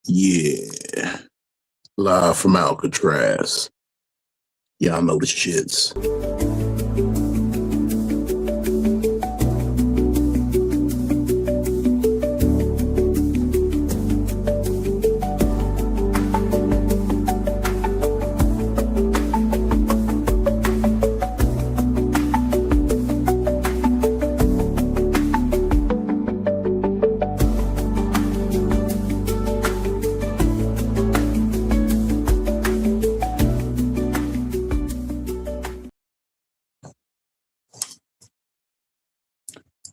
Yeah, live from Alcatraz. Y'all know the shits.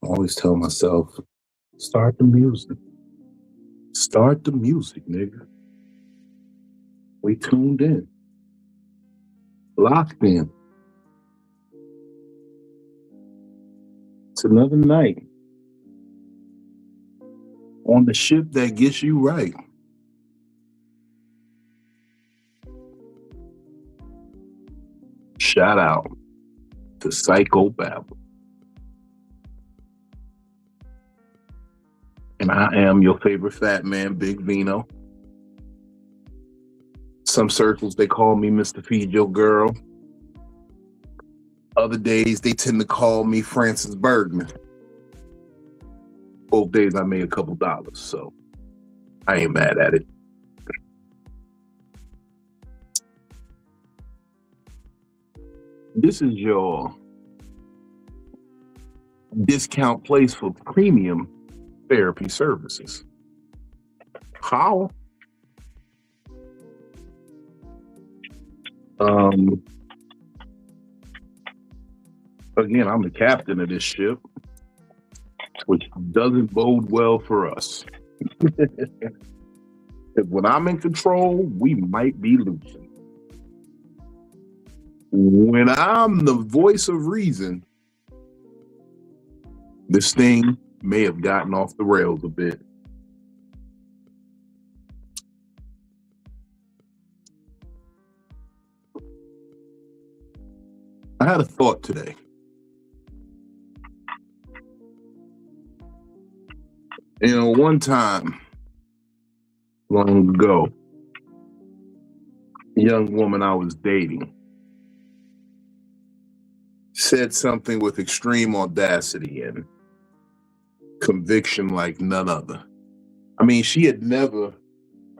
I always tell myself, start the music. Start the music, nigga. We tuned in. Locked in. It's another night on the ship that gets you right. Shout out to Psycho-Babble. And I am your favorite fat man, Big Vino. Some circles, they call me Mr. Feed Your Girl. Other days, they tend to call me Francis Bergman. Both days, I made a couple dollars, so I ain't mad at it. This is your discount place for premium therapy services. How? Again, I'm the captain of this ship, which doesn't bode well for us. When I'm in control, we might be losing. When I'm the voice of reason, this thing may have gotten off the rails a bit. I had a thought today. You know, one time, long ago, a young woman I was dating said something with extreme audacity and conviction like none other. I mean, she had never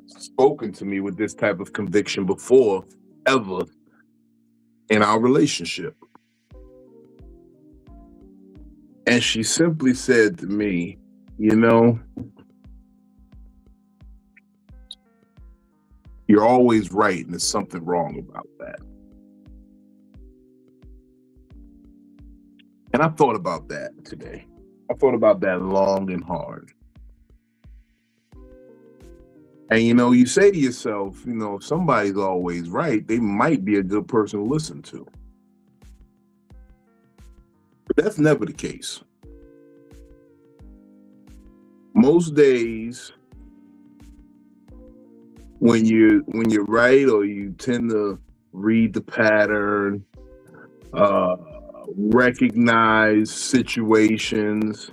spoken to me with this type of conviction before, ever, in our relationship. And she simply said to me, you know, you're always right, and there's something wrong about that. And I thought about that today. I thought about that long and hard. And, you know, you say to yourself, you know, if somebody's always right, they might be a good person to listen to. But that's never the case. Most days, when you're right, or you tend to read the pattern, recognize situations,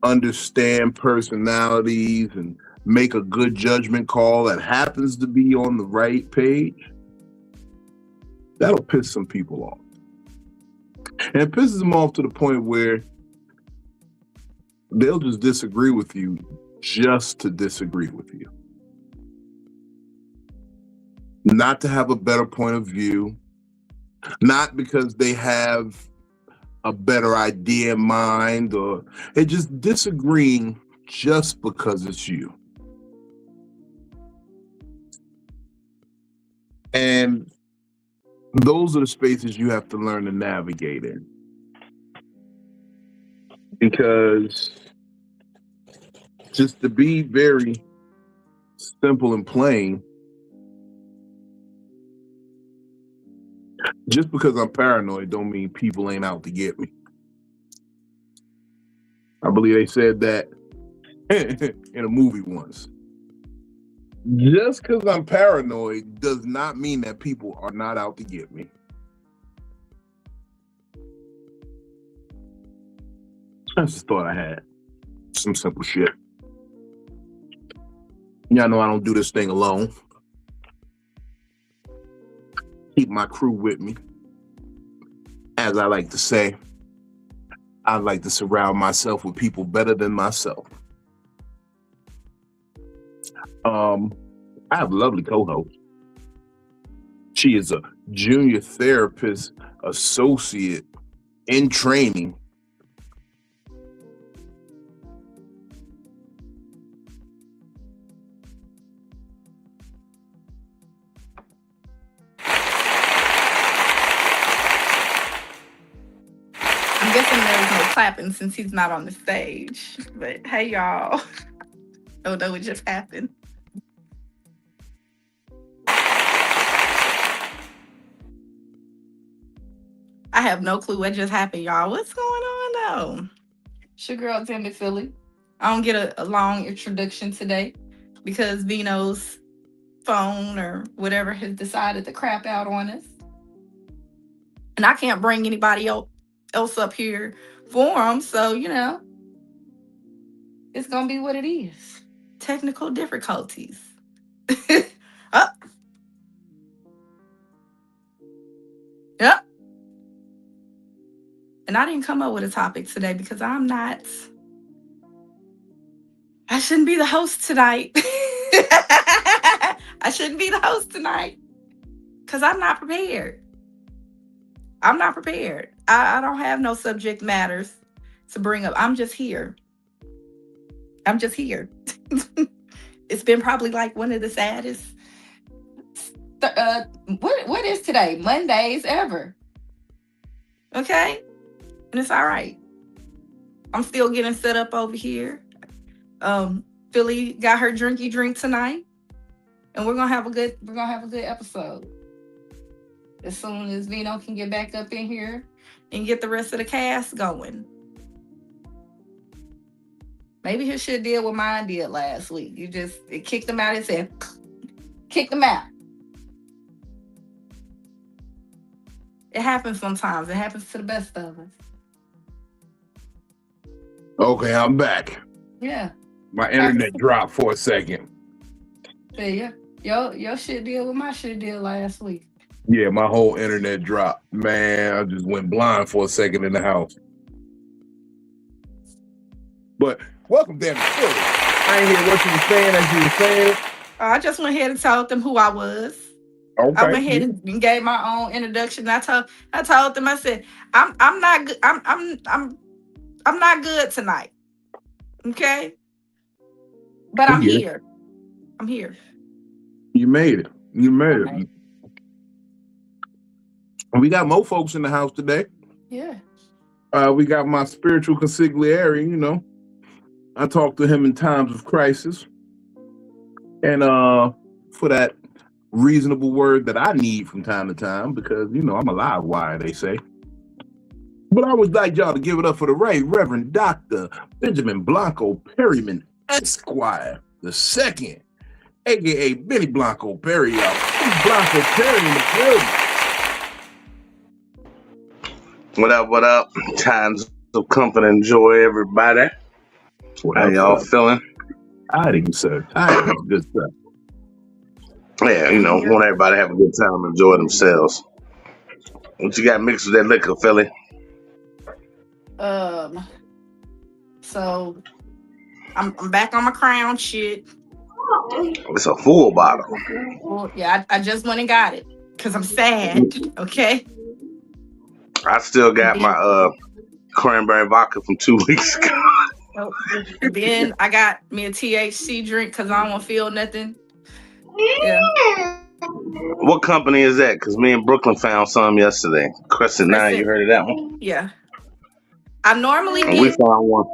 understand personalities, and make a good judgment call that happens to be on the right page, that'll piss some people off. And it pisses them off to the point where they'll just disagree with you just to disagree with you. Not to have a better point of view, not because they have a better idea in mind, or they're just disagreeing just because it's you. And those are the spaces you have to learn to navigate in. Because, just to be very simple and plain, just because I'm paranoid don't mean people ain't out to get me. I believe they said that in a movie once. Just because I'm paranoid does not mean that people are not out to get me. That's the thought I had. Some simple shit. Y'all know I don't do this thing alone. Keep my crew with me. As I like to say, I like to surround myself with people better than myself. I have a lovely co-host. She is a junior therapist associate in training. I'm guessing there's no clapping since he's not on the stage. But hey, y'all. Oh, no, it just happened. I have no clue what just happened, y'all. What's going on, though? It's your girl, DamnItPhilly. I don't get a long introduction today because Vino's phone or whatever has decided to crap out on us. And I can't bring anybody else up here for him. So, it's going to be what it is. Technical difficulties. Oh. Yep. And I didn't come up with a topic today because I shouldn't be the host tonight. I shouldn't be the host tonight because I'm not prepared. I'm not prepared. I don't have no subject matters to bring up. I'm just here. It's been probably like one of the saddest. What is today? Mondays ever. Okay? And it's all right. I'm still getting set up over here. Philly got her drinky drink tonight. And we're gonna have a good episode. As soon as Vino can get back up in here and get the rest of the cast going. Maybe he should deal with mine did last week. It kicked him out. It said, kick them out. It happens sometimes. It happens to the best of us. Okay, I'm back. Yeah. My internet dropped for a second. Yeah. Your shit deal with my shit deal last week. Yeah, my whole internet dropped. Man, I just went blind for a second in the house. But welcome, DamnItPhilly. I ain't hear what you were saying as you were saying it. I just went ahead and told them who I was. Okay. I went ahead and gave my own introduction. I told them, I said, I'm not good. I'm not good tonight. Okay? But I'm here. I'm here. You made it. We got more folks in the house today. Yeah. We got my spiritual consigliere, I talk to him in times of crisis. And for that reasonable word that I need from time to time, because, I'm a live wire, they say. But I would like y'all to give it up for the Right Reverend Dr. Benjamin Blanco Perryman Esquire II, a.k.a. Benny Blanco Perry, Blanco Perry in the building. What up? Times of comfort and joy, everybody. How y'all feeling? Hiding, sir. Hiding, good stuff. Yeah, want everybody to have a good time and enjoy themselves. What you got mixed with that liquor, Philly? So I'm back on my Crown shit. It's a full bottle. Well, yeah, I just went and got it because I'm sad. Okay. I still got my cranberry vodka from 2 weeks ago. Then I got me a THC drink because I don't want to feel nothing. Yeah. What company is that? Because me and Brooklyn found some yesterday. Crescent 9, you heard of that one? Yeah. I normally we found one.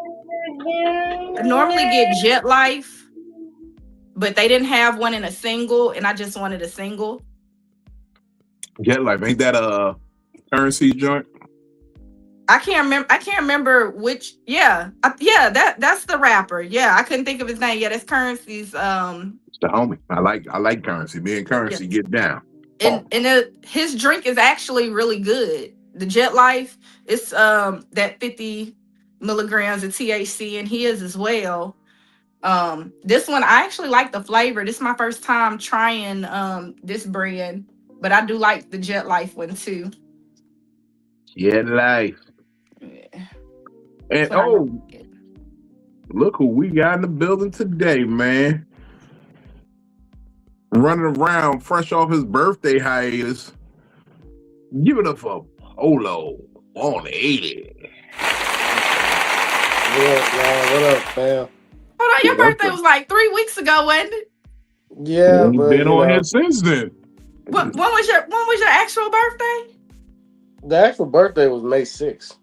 I normally get Jet Life, but they didn't have one in a single, and I just wanted a single. Jet Life, ain't that a currency joint? I can't remember which. Yeah, that's the rapper. Yeah, I couldn't think of his name. Yeah, that's Currency's. It's the homie. I like Currency. Me and Currency get down. And his drink is actually really good. The Jet Life, it's that 50 milligrams of THC in his as well. This one I actually like the flavor. This is my first time trying this brand, but I do like the Jet Life one too. Jet Life. Yeah, And that's what I like. look who we got in the building today, man. Running around fresh off his birthday hiatus. Give it up for Polo 180. What up, fam? Hold on, your birthday was like 3 weeks ago, wasn't it? Yeah, He's but been on here since then. When was your actual birthday? the actual birthday was May 6th.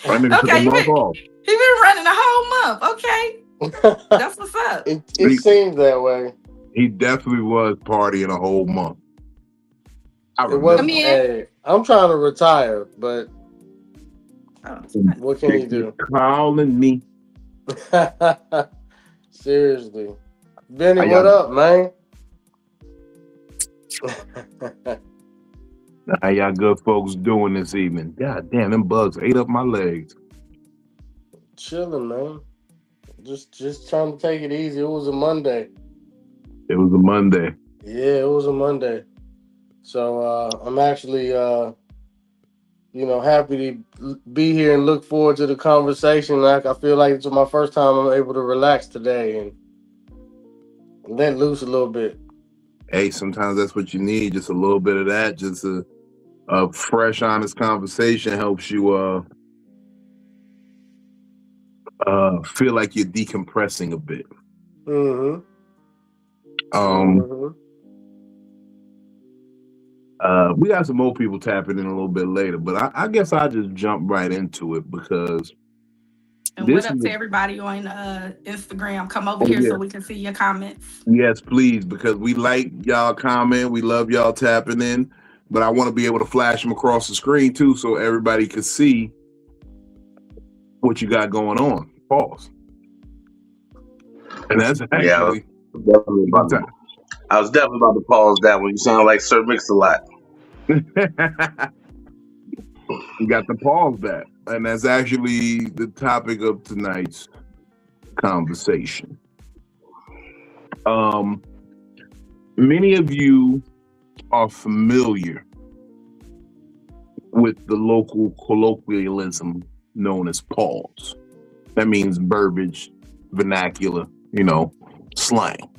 Okay, he been running a whole month. Okay, that's what's up. It seems that way. He definitely was partying a whole month. Hey, I'm trying to retire, but what can you do? Calling me. Seriously. Benny, what up, man? How y'all good folks doing this evening? God damn, them bugs ate up my legs. Chilling, man. Just trying to take it easy. It was a Monday. It was a Monday. Yeah, it was a Monday. So I'm actually happy to be here and look forward to the conversation. Like, I feel like it's my first time I'm able to relax today and let loose a little bit. Hey, sometimes that's what you need, just a little bit of that. Just a fresh, honest conversation helps you feel like you're decompressing a bit. Mm-hmm. We got some more people tapping in a little bit later, but I guess I'll just jump right into it because. And what up to everybody on Instagram? Come over here so we can see your comments. Yes, please, because we like y'all comment. We love y'all tapping in, but I want to be able to flash them across the screen too so everybody can see what you got going on. Pause. And that's actually... I was definitely about to pause that one. You sound like Sir Mix-a-Lot. You got the pause back. And that's actually the topic of tonight's conversation. Many of you are familiar with the local colloquialism known as pause. That means verbiage, vernacular, slang.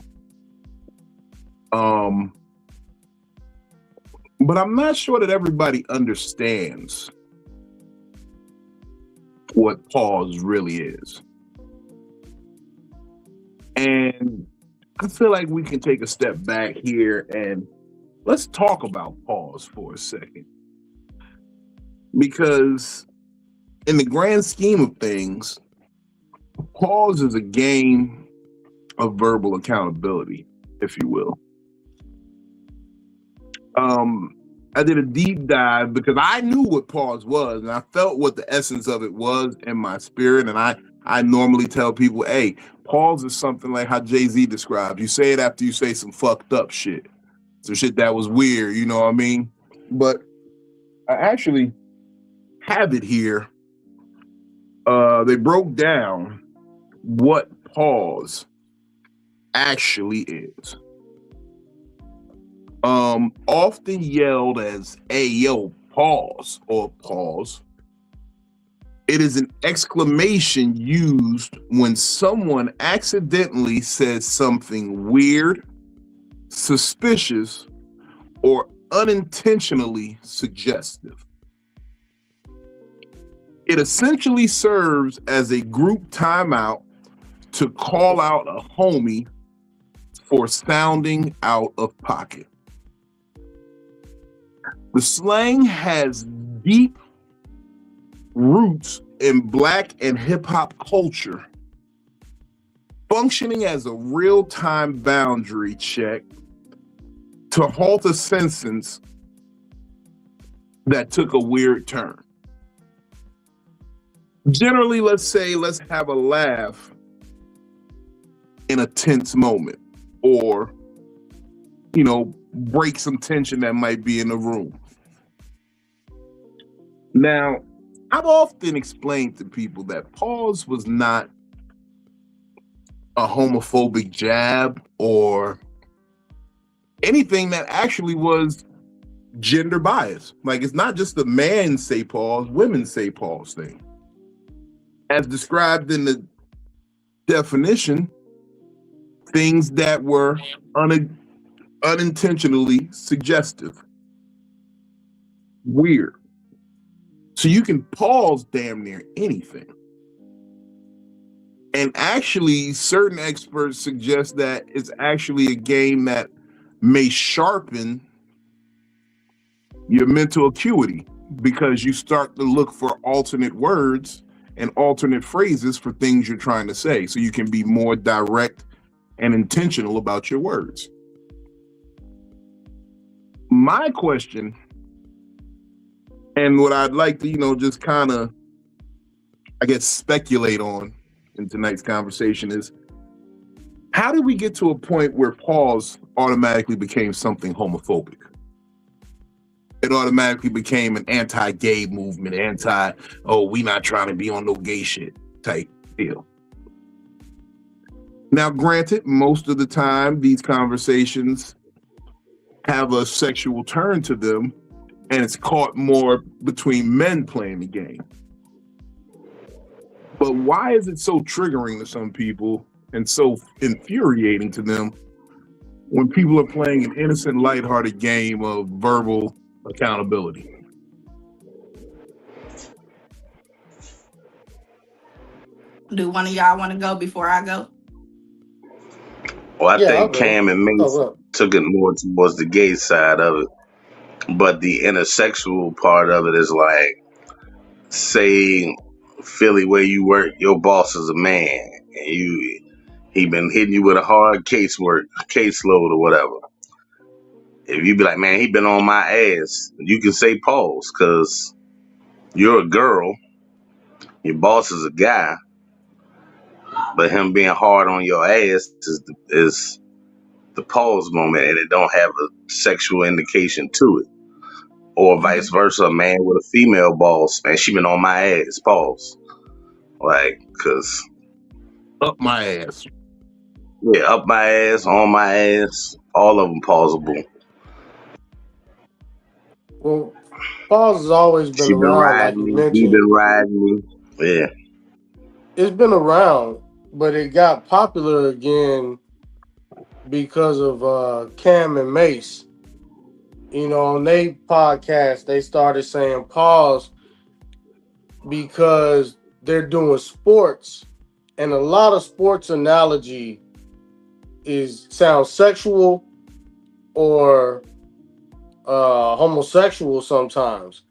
But I'm not sure that everybody understands what pause really is. And I feel like we can take a step back here and let's talk about pause for a second. Because in the grand scheme of things, pause is a game of verbal accountability, if you will. I did a deep dive because I knew what pause was and I felt what the essence of it was in my spirit. And I normally tell people, hey, pause is something like how Jay-Z described. You say it after you say some fucked up shit. Some shit that was weird, you know what I mean? But I actually have it here. They broke down what pause actually is. Often yelled as "Ayo, pause" or "pause." It is an exclamation used when someone accidentally says something weird, suspicious, or unintentionally suggestive. It essentially serves as a group timeout to call out a homie for sounding out of pocket. The slang has deep roots in Black and hip hop culture, functioning as a real-time boundary check to halt a sentence that took a weird turn. Generally, let's have a laugh in a tense moment, or, break some tension that might be in the room. Now, I've often explained to people that pause was not a homophobic jab or anything that actually was gender bias. Like, it's not just the man say pause, women say pause thing. As described in the definition, things that were unintentionally suggestive, weird. So you can pause damn near anything. And actually, certain experts suggest that it's actually a game that may sharpen your mental acuity because you start to look for alternate words and alternate phrases for things you're trying to say. So you can be more direct and intentional about your words. My question, and what I'd like to, just kind of, I guess, speculate on in tonight's conversation is, how did we get to a point where pause automatically became something homophobic? It automatically became an anti-gay movement, we not trying to be on no gay shit type deal. Now, granted, most of the time, these conversations have a sexual turn to them, and it's caught more between men playing the game. But why is it so triggering to some people and so infuriating to them when people are playing an innocent, lighthearted game of verbal accountability? Do one of y'all want to go before I go? Well, I Yeah, I'll think go. Cam and Mace Oh, took it more towards the gay side of it. But the intersexual part of it is like, say, Philly, where you work, your boss is a man, and he been hitting you with a hard caseload or whatever. If you be like, man, he been on my ass, you can say pause, because you're a girl, your boss is a guy, but him being hard on your ass is the pause moment, and it don't have a sexual indication to it. Or vice versa, a man with a female boss, man, she been on my ass, pause. Like, cause Up my ass. yeah, up my ass, on my ass, all of them pausable. well, pause has always been She been around, like riding you me, he mentioned. been riding me. Yeah. It's been around, but it got popular again because of Cam and Mace. On their podcast, they started saying pause because they're doing sports, and a lot of sports analogy sounds sexual or homosexual sometimes.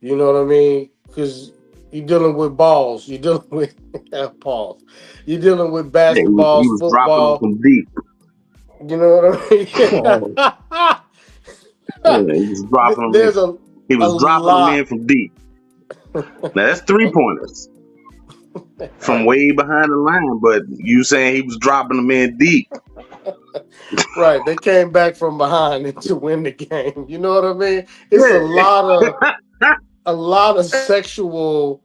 You know what I mean? Because you're dealing with balls, you're dealing with balls, you're dealing with Yeah, he basketballs, was dropping them football. from deep. You know what I mean? Yeah, he was dropping them in. There's a He was dropping them lot. in from deep. Now that's 3-pointers from Right. way behind the line, but you saying he was dropping them in deep. Right, they came back from behind to win the game. You know what I mean? It's a Yeah. lot of sexual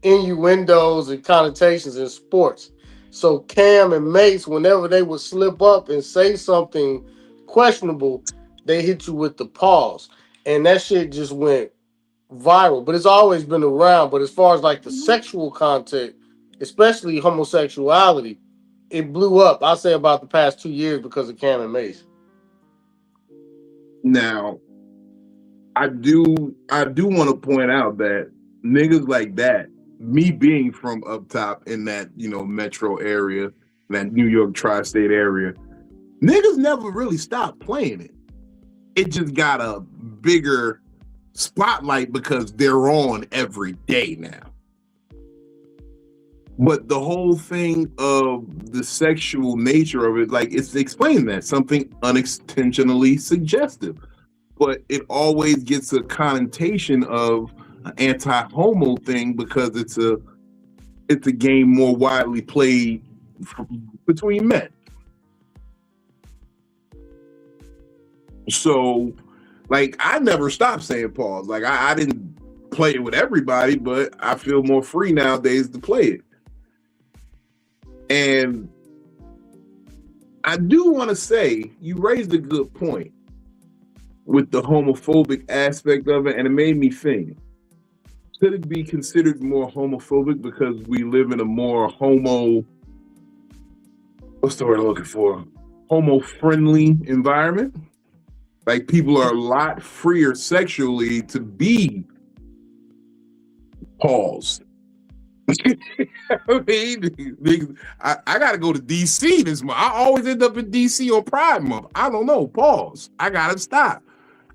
innuendos and connotations in sports. So Cam and Mace, whenever they would slip up and say something questionable, they hit you with the pause, and that shit just went viral. But it's always been around. But as far as like the sexual content, especially homosexuality, it blew up. I say about the past 2 years because of Cam and Mace. Now, I do want to point out that niggas like that, me being from up top in that, metro area, that New York tri-state area, niggas never really stopped playing it. It just got a bigger spotlight because they're on every day now. But the whole thing of the sexual nature of it, like, it's explaining that something unintentionally suggestive, but it always gets a connotation of an anti-homo thing because it's a game more widely played between men. So, like, I never stopped saying pause. Like, I didn't play it with everybody, but I feel more free nowadays to play it. And I do want to say you raised a good point with the homophobic aspect of it, and it made me think. Could it be considered more homophobic because we live in a more what's the word I'm looking for? Homo-friendly environment? Like people are a lot freer sexually to be paused. I mean, I gotta go to DC this month. I always end up in DC on Pride Month. I don't know. Pause. I gotta stop.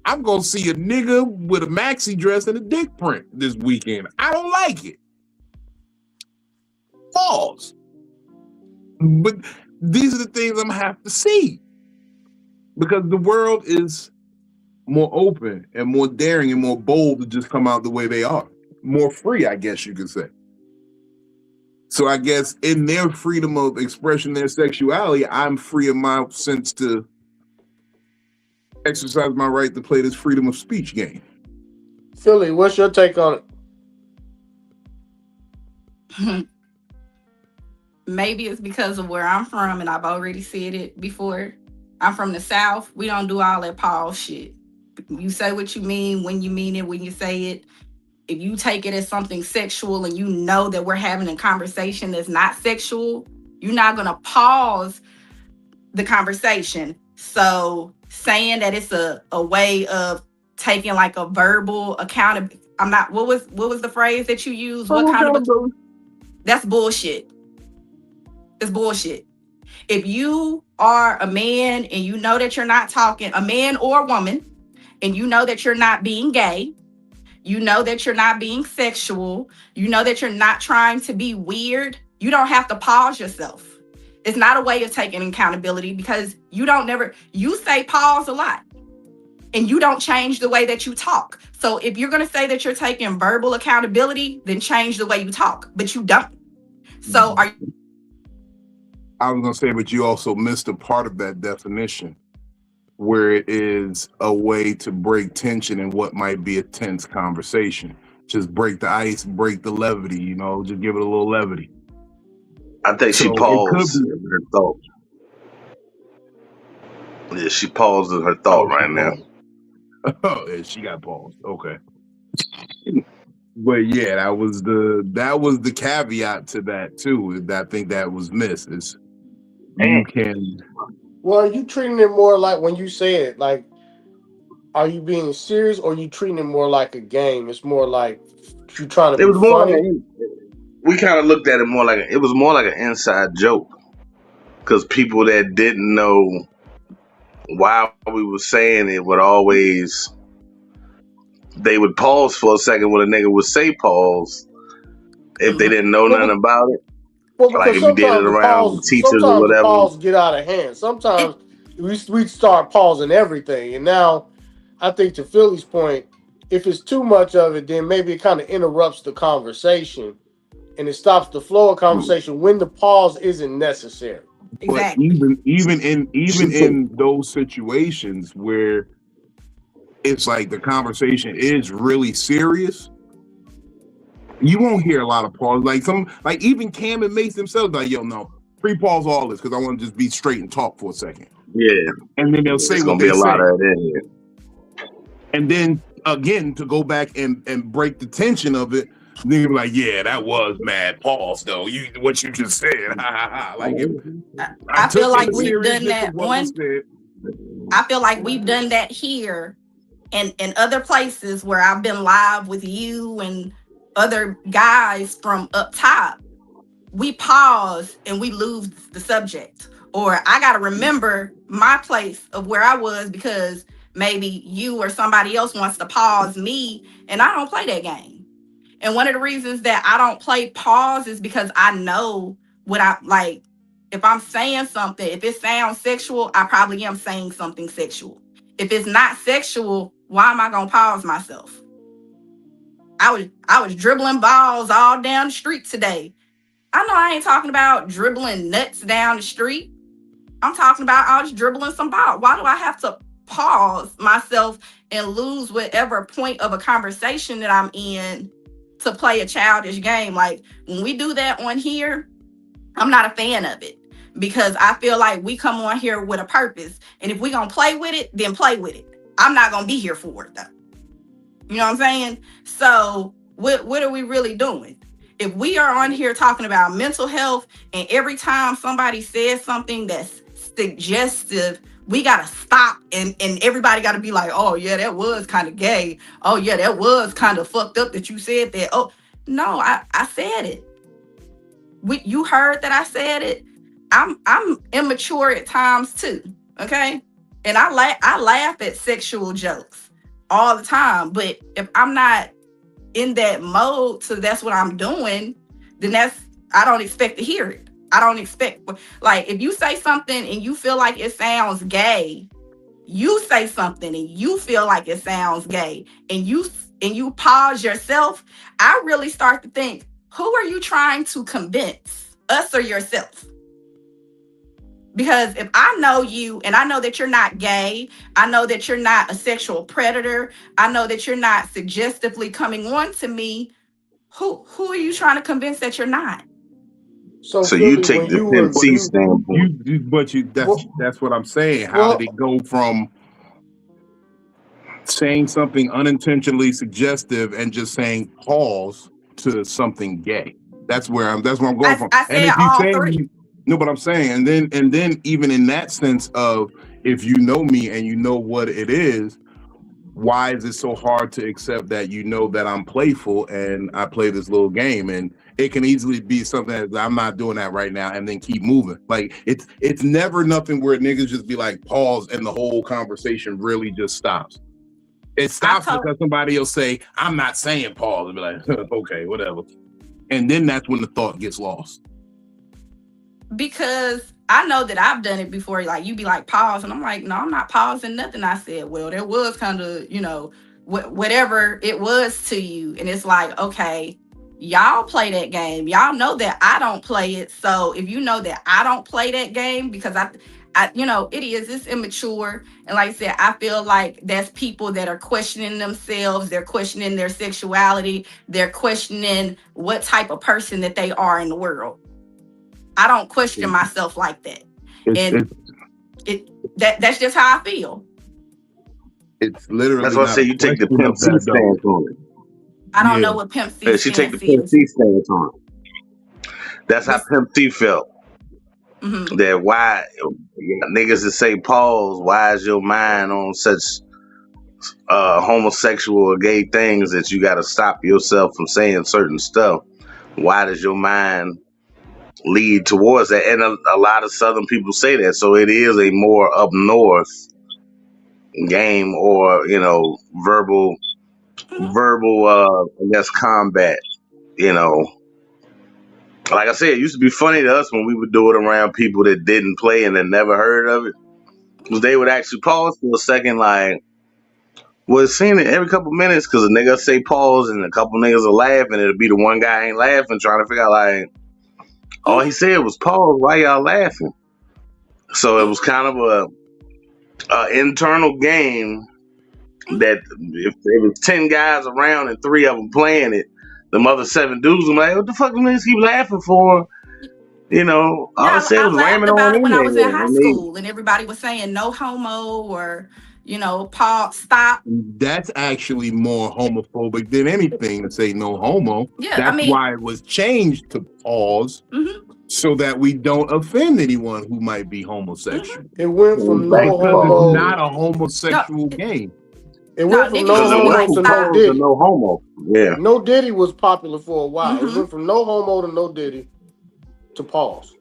I'm gonna see a nigga with a maxi dress and a dick print this weekend. I don't like it. Pause. But these are the things I'm gonna have to see because the world is more open and more daring and more bold to just come out the way they are. More free, I guess you could say. So I guess in their freedom of expression, their sexuality, I'm free in my sense to exercise my right to play this freedom of speech game. Philly, what's your take on it? Maybe it's because of where I'm from, and I've already said it before. I'm from the South. We don't do all that pause shit. You say what you mean when you mean it, when you say it. If you take it as something sexual and you know that we're having a conversation that's not sexual, you're not going to pause the conversation. So saying that it's a way of taking like a verbal accountability. I'm not, what was the phrase that you used? What kind of, that's bullshit. It's bullshit. If you are a man and you know that you're not talking, a man or a woman, and you know that you're not being gay, you know that you're not being sexual, you know that you're not trying to be weird, you don't have to pause yourself. It's not a way of taking accountability because you say pause a lot and you don't change the way that you talk. So if you're going to say that you're taking verbal accountability, then change the way you talk, but you don't. So I was going to say, but you also missed a part of that definition where it is a way to break tension in what might be a tense conversation. Just break the ice, break the levity, just give it a little levity. I think she paused her thought. Yeah, she paused her thought right now. Oh, yeah, she got paused. Okay. But yeah, that was the caveat to that too. I think that was missed. Is you can. Well, are you treating it more like when you say it, like, are you being serious or are you treating it more like a game? It's more like you trying to be funny. We kind of looked at it more like it was more like an inside joke because people that didn't know why we were saying it would always, they would pause for a second when a nigga would say pause if they didn't know nothing about it. Well, because like sometimes the pause get out of hand. Sometimes we start pausing everything, and now I think to Philly's point, if it's too much of it, then maybe it kind of interrupts the conversation, and it stops the flow of conversation when the pause isn't necessary. Exactly. But even in those situations where it's like the conversation is really serious, you won't hear a lot of pause. Like even Cam and Mace themselves, like, yo, no, pre-pause all this because I want to just be straight and talk for a second. Yeah. And then they'll say what they say. Lot of that in here. And then again, to go back and break the tension of it, they'll be like, yeah, that was mad pause though. What you just said. Like I feel like we've done that I feel like we've done that here and in other places where I've been live with you and other guys from up top. We pause and we lose the subject. Or I got to remember my place of where I was because maybe you or somebody else wants to pause me and I don't play that game. And one of the reasons that I don't play pause is because I know what I like. If I'm saying something, if it sounds sexual, I probably am saying something sexual. If it's not sexual, why am I going to pause myself? I was dribbling balls all down the street today. I know I ain't talking about dribbling nuts down the street. I'm talking about I was dribbling some ball. Why do I have to pause myself and lose whatever point of a conversation that I'm in to play a childish game? Like when we do that on here, I'm not a fan of it because I feel like we come on here with a purpose. And if we gonna play with it, then play with it. I'm not gonna be here for it though. You know what I'm saying? So what are we really doing? If we are on here talking about mental health, and every time somebody says something that's suggestive, we gotta stop, and everybody gotta be like, oh yeah, that was kind of gay. Oh yeah, that was kind of fucked up that you said that. Oh no, I said it. You heard that I said it. I'm immature at times too. Okay, and I laugh at sexual jokes all the time. But if I'm not in that mode, so that's what I'm doing, then I don't expect to hear it. I don't expect, like, if you say something and you feel like it sounds gay, you say something and you feel like it sounds gay, and you pause yourself, I really start to think, who are you trying to convince, us or yourself? Because if I know you and I know that you're not gay, I know that you're not a sexual predator, I know that you're not suggestively coming on to me, who are you trying to convince that you're not? So you Philly, take when the you Pimp C review, standpoint. That's what I'm saying. How well, did it go from saying something unintentionally suggestive and just saying pause to something gay? That's where I'm going from. I And said if you all saying three. no, but I'm saying, and then even in that sense of, if you know me and you know what it is, why is it so hard to accept that you know that I'm playful and I play this little game? And it can easily be something that I'm not doing that right now, and then keep moving. Like it's never nothing where niggas just be like pause and the whole conversation really just stops. It stops because somebody will say, I'm not saying pause, and be like, okay, whatever. And then that's when the thought gets lost. Because I know that I've done it before. Like, you be like, pause, and I'm like, no, I'm not pausing nothing I said. Well, there was kind of, whatever it was to you. And it's like, okay, y'all play that game. Y'all know that I don't play it. So if you know that I don't play that game, because it's immature. And like I said, I feel like that's people that are questioning themselves. They're questioning their sexuality. They're questioning what type of person that they are in the world. I don't question myself like that. That's just how I feel. It's literally, that's why I say you take the Pimp C stance on it. I don't know what Pimp C she take the Pimp C stance on it. That's how Pimp C felt. Mm-hmm. That why niggas that say pause, why is your mind on such homosexual or gay things that you got to stop yourself from saying certain stuff? Why does your mind lead towards that? And a lot of Southern people say that. So it is a more up north game, or verbal I guess combat. Like I said, it used to be funny to us when we would do it around people that didn't play and that never heard of it, because they would actually pause for a second, like, well, seeing it every couple minutes, because a nigga say pause and a couple niggas will laugh, and it'll be the one guy ain't laughing, trying to figure out, like, all he said was pause, why y'all laughing? So it was kind of a internal game that if there was 10 guys around and 3 of them playing it, the other 7 dudes were like, what the fuck do niggas keep laughing for? All I said was ramming about on it when I was in there. high school, and everybody was saying no homo, or Paul, stop. That's actually more homophobic than anything to say no homo. Yeah, that's why it was changed to pause, so that we don't offend anyone who might be homosexual. It went from no homo. It's not a homosexual game. It went from no homo to no Diddy. No homo. Yeah. No Diddy was popular for a while. It went from no homo to no Diddy to pause.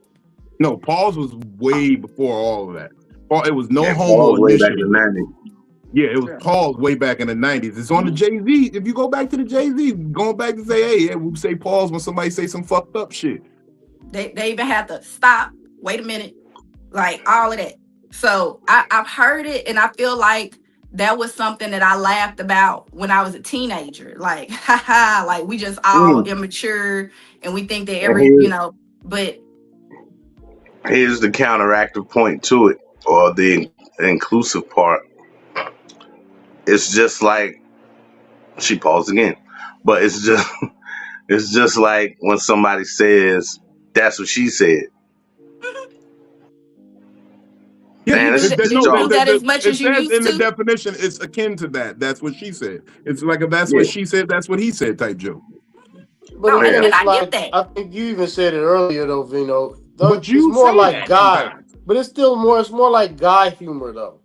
No, pause was way before all of that. It was no homo pause way back in the 90s. Yeah, it was pause way back in the 90s. It's on the Jay-Z. If you go back to the Jay-Z, going back to say, hey, we say pause when somebody say some fucked up shit. They even had to stop, wait a minute, like all of that. So I've heard it, and I feel like that was something that I laughed about when I was a teenager. Like, haha, like we just all immature, and we think that but here's the counteractive point to it, or the inclusive part. It's just like, she paused again, but it's just like when somebody says, that's what she said. Do Man, you this do is that? Do you bizarre. do that as much it as you says in used the to? definition it's akin to that. That's what she said. It's like a that's Yeah, what she said, that's what he said type joke. But No, again, yeah. and it's I get like that. I think you even said it earlier though, Vino. But It's you more say like that guy, sometimes. but it's still more. It's more like guy humor though.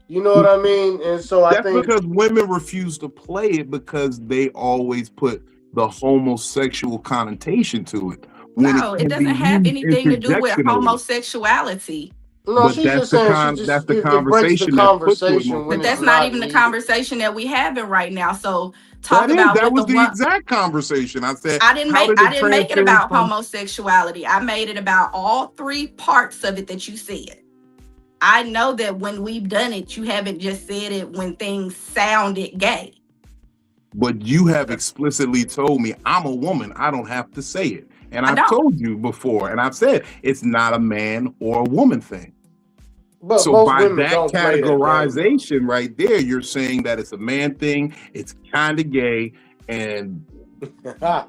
You know what I mean? And so I That's think because women refuse to play it because they always put the homosexual connotation to it when it No, it can be doesn't have used anything to do with interjectionally. homosexuality. no. But She's just saying she just that's the it breaks the conversation that's put to it conversation most of But when the it's that's time. not not even the needed. conversation that we having right now. So talk about That what the was the one exact conversation. I said, I didn't how make did I it didn't make it transcend about from homosexuality. I made it about all three parts of it that you said. I know that when we've done it, you haven't just said it when things sounded gay. but you have explicitly told me I'm a woman. I don't have to say it. And I I've don't. told you before, and I've said it's not a man or a woman thing. But So most by women that don't play that game though. categorization right there, you're saying that it's a man thing, it's kind of gay, and you know All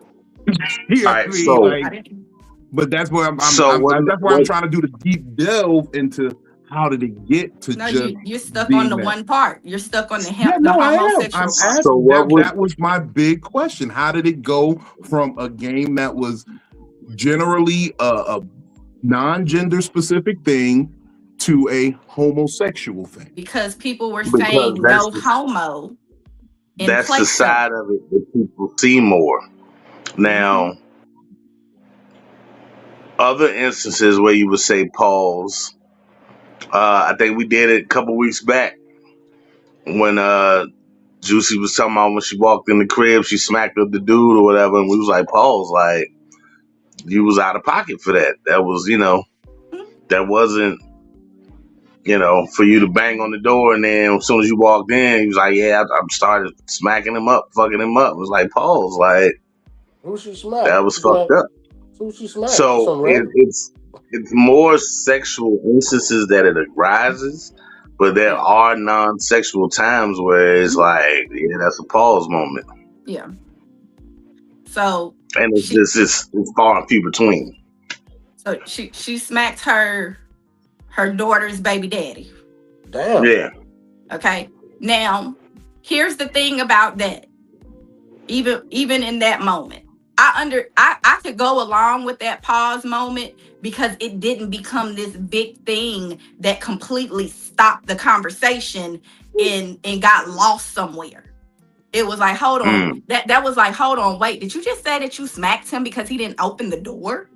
what I right. mean? So, I Like, didn't. but that's where so what? that's why I'm What? trying to do the deep delve into how did it get to No, just you're stuck on being the that. one part. You're stuck on Yeah, the no, I am. I'm homosexual part. So asking what would? that was my big question. How did it go from a game that was generally a non-gender specific thing to a homosexual thing? Because people were Because saying no homo in that's the place of side it. of it that people see more. Hmm. Now, other instances where you would say pause. I think we did it a couple weeks back when Juicy was talking about when she walked in the crib, she smacked up the dude or whatever, and we was like, pause, like you was out of pocket for that. That was, that wasn't, for you to bang on the door, and then as soon as you walked in, he was like, yeah, I started smacking him up, fucking him up. It was like, pause, like Who she smacked? that was fucked up. Who she smacked? So Some random. it's more sexual instances that it arises, but there Yeah. are non-sexual times where it's like, yeah, that's a pause moment, Yeah. So and she it's far and few between. she smacked her daughter's baby daddy. Damn. Yeah, Okay. Now, here's the thing about that. Even in that moment, I could go along with that pause moment because it didn't become this big thing that completely stopped the conversation and got lost somewhere. It was like, hold on. That was like, hold on, wait, did you just say that you smacked him because he didn't open the door?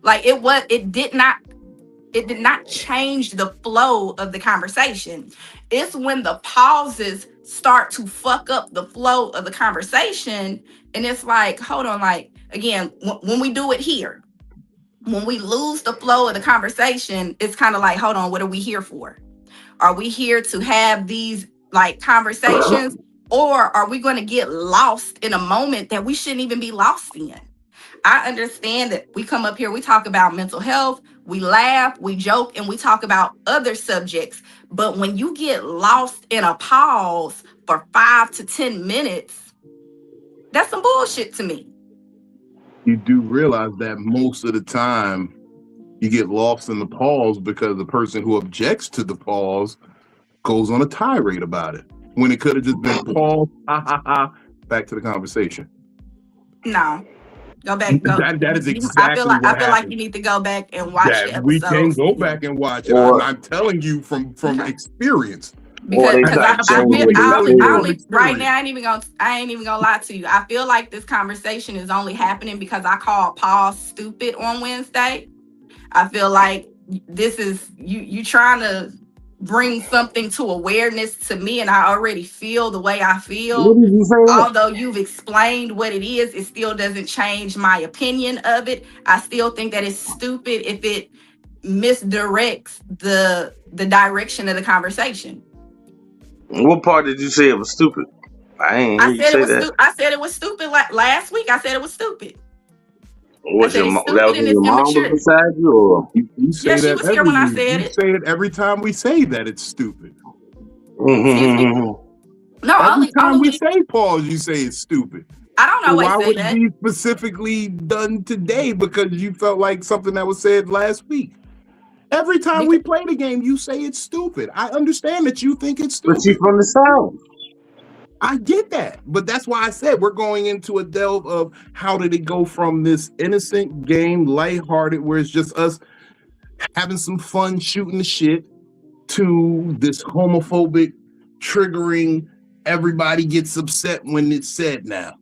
Like it did not change the flow of the conversation. It's when the pauses start to fuck up the flow of the conversation. And it's like, hold on, like, again, when we do it here, when we lose the flow of the conversation, it's kind of like, hold on, what are we here for? Are we here to have these like conversations, or are we going to get lost in a moment that we shouldn't even be lost in? I understand that we come up here, we talk about mental health, we laugh, we joke, and we talk about other subjects. But when you get lost in a pause for 5 to 10 minutes, that's some bullshit to me. You do realize that most of the time you get lost in the pause because the person who objects to the pause goes on a tirade about it when it could have just been pause, ha ha ha, back to the conversation. No. Go back. Go. That is I exactly feel what like happened. you need to go back and watch the That we can episodes. go back and watch it. Or- I'm telling you from experience. Because they I start feel changing I only experience. right now I ain't even gonna lie to you. I feel like this conversation is only happening because I called Paul stupid on Wednesday. I feel like this is you trying to bring something to awareness to me, and I already feel the way I feel. What did you say? Although you've explained what it is, it still doesn't change my opinion of it. I still think that it's stupid if it misdirects the direction of the conversation. What part did you say it was stupid? I ain't hear you say that. I said it was stupid last week. I said it was stupid. Was I said your it's that stupid was and your it's mom was immature. beside you, or? You say Yeah, she that was here every when I week. said You it. say it every time we say that it's stupid. Excuse me? No, Every time we only say pause, you say it's stupid. I don't So always why say would that. it be specifically done today because you felt like something that was said last week? Every time we play the game, you say it's stupid. I understand that you think it's But she stupid. from the South. I get that. But that's why I said we're going into a delve of how did it go from this innocent game, lighthearted, where it's just us having some fun shooting the shit, to this homophobic, triggering, everybody gets upset when it's said now.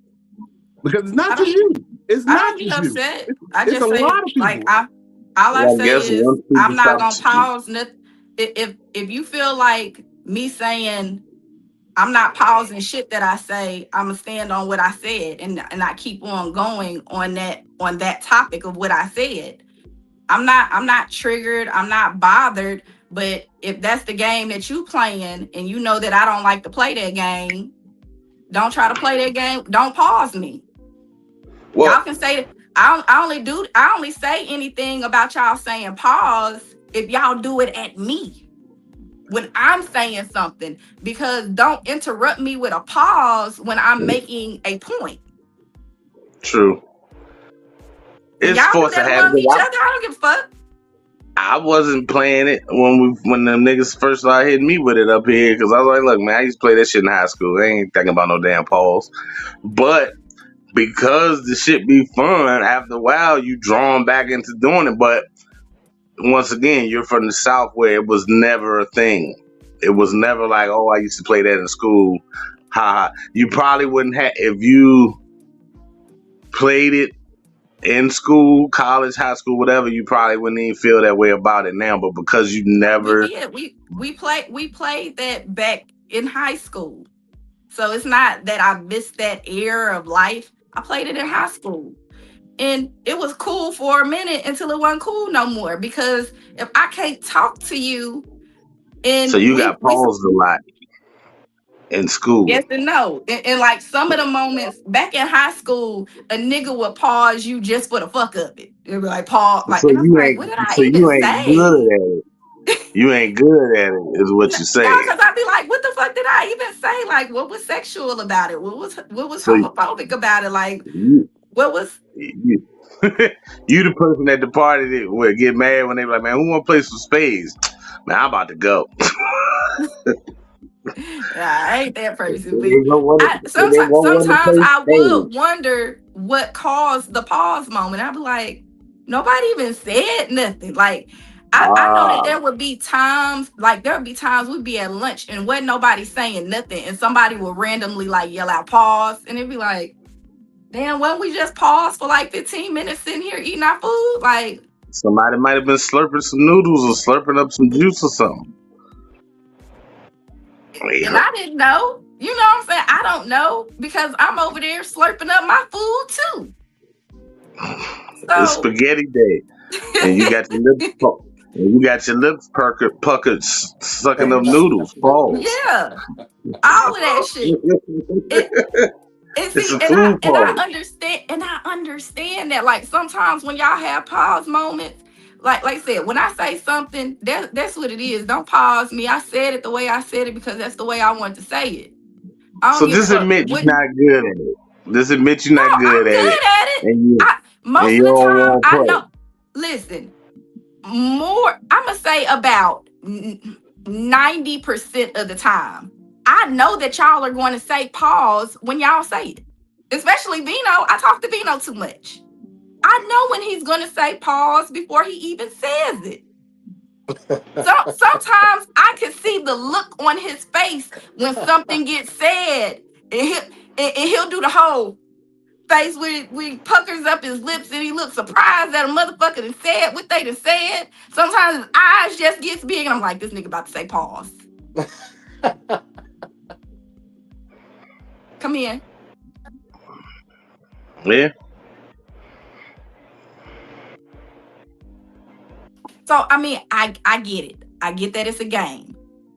Because it's not just you. It's I not don't get just you. upset. I It's just a say lot of like people. all I I say guess is once people I'm not stop gonna speaking. pause nothing. If you feel like me saying I'm not pausing shit that I say, I'm gonna stand on what I said and I keep on going on that topic of what I said. I'm not triggered, I'm not bothered, but if that's the game that you playing and you know that I don't like to play that game, don't try to play that game. Don't pause me. Well, Y'all can say I only say anything about y'all saying pause if y'all do it at me when I'm saying something, because don't interrupt me with a pause when I'm making a point. true. When It's y'all do supposed to that happen. among each other, I don't give a fuck. I wasn't playing it when them niggas first started hitting me with it up here, because I was like, look, man, I used to play that shit in high school. I ain't thinking about no damn pause. But because the shit be fun, after a while you drawn back into doing it. But once again, you're from the South where it was never a thing. It was never like, oh, I used to play that in school. Ha ha. You probably wouldn't have, if you played it in school, college, high school, whatever, you probably wouldn't even feel that way about it now. But because you We never, did. We played that back in high school. So it's not that I missed that era of life. I played it in high school. And it was cool for a minute until it wasn't cool no more. Because if I can't talk to you so and you we got paused a lot in school. yes and no. And like some of the moments back in high school, a nigga would pause you just for the fuck of it. It'd be like pause, like, So and I'm you like, ain't, what did I so you even ain't good say? at it. You ain't good at it, is what No, you're saying. because I'd be like, what the fuck did I even say? Like, what was sexual about it? What was So homophobic about it? Like, you, what was you, you the person at the party that would get mad when they be like, man, who want to play some spades? Man, I'm about to go. I ain't that person, but They don't want to. They won't want to sometimes play I spades. would wonder what caused the pause moment. I'd be like, nobody even said nothing. Like, I know that Ah, there would be times, like there would be times we'd be at lunch and wasn't nobody saying nothing, and somebody would randomly like yell out pause, and it'd be like, damn, why don't we just pause for like 15 minutes sitting here eating our food? Like, somebody might have been slurping some noodles or slurping up some juice or something. and I didn't know. You know what I'm saying? I don't know because I'm over there slurping up my food too. It's So spaghetti day, and you got your lips, and you got your lips puckered, sucking up noodles. Pause. yeah, all of that shit. It, and It's see, a food pause. I understand that. Like sometimes when y'all have pause moments, like I said, when I say something, that's what it is. Don't pause me. I said it the way I said it because that's the way I want to say it. I don't So give a just fuck admit you're what. not good at it. Just admit you're No, not good I'm at it, good at it. and you Most and of you the don't time, want to I know. play. Listen, more. I'm gonna say about 90% of the time, I know that y'all are going to say pause when y'all say it. Especially Vino. I talk to Vino too much. I know when he's going to say pause before he even says it. So sometimes I can see the look on his face when something gets said, and he'll do the whole face where he puckers up his lips and he looks surprised that a motherfucker done said what they done said. Sometimes his eyes just gets big and I'm like, this nigga about to say pause. Come in. Yeah. So I mean, I get it. I get that it's a game.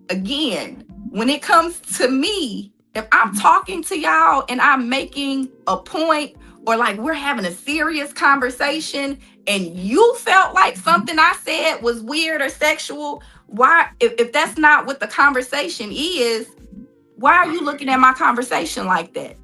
Again, when it comes to me, if I'm talking to y'all and I'm making a point or like we're having a serious conversation and you felt like something I said was weird or sexual, why if that's not what the conversation is, why are you looking at my conversation like that?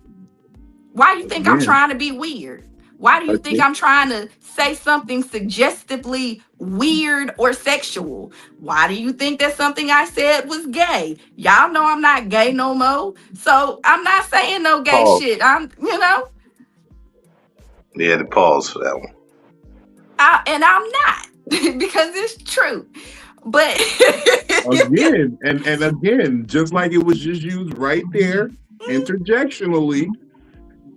Why do you think I'm Again, trying to be weird? Why do you think Okay. I'm trying to say something suggestively weird or sexual? Why do you think that something I said was gay? Y'all know I'm not gay no more. So I'm not saying no gay Pause. shit. I'm, Yeah, the pause for that one. and I'm not because it's true. But Again, and again, just like it was just used right there, interjectionally,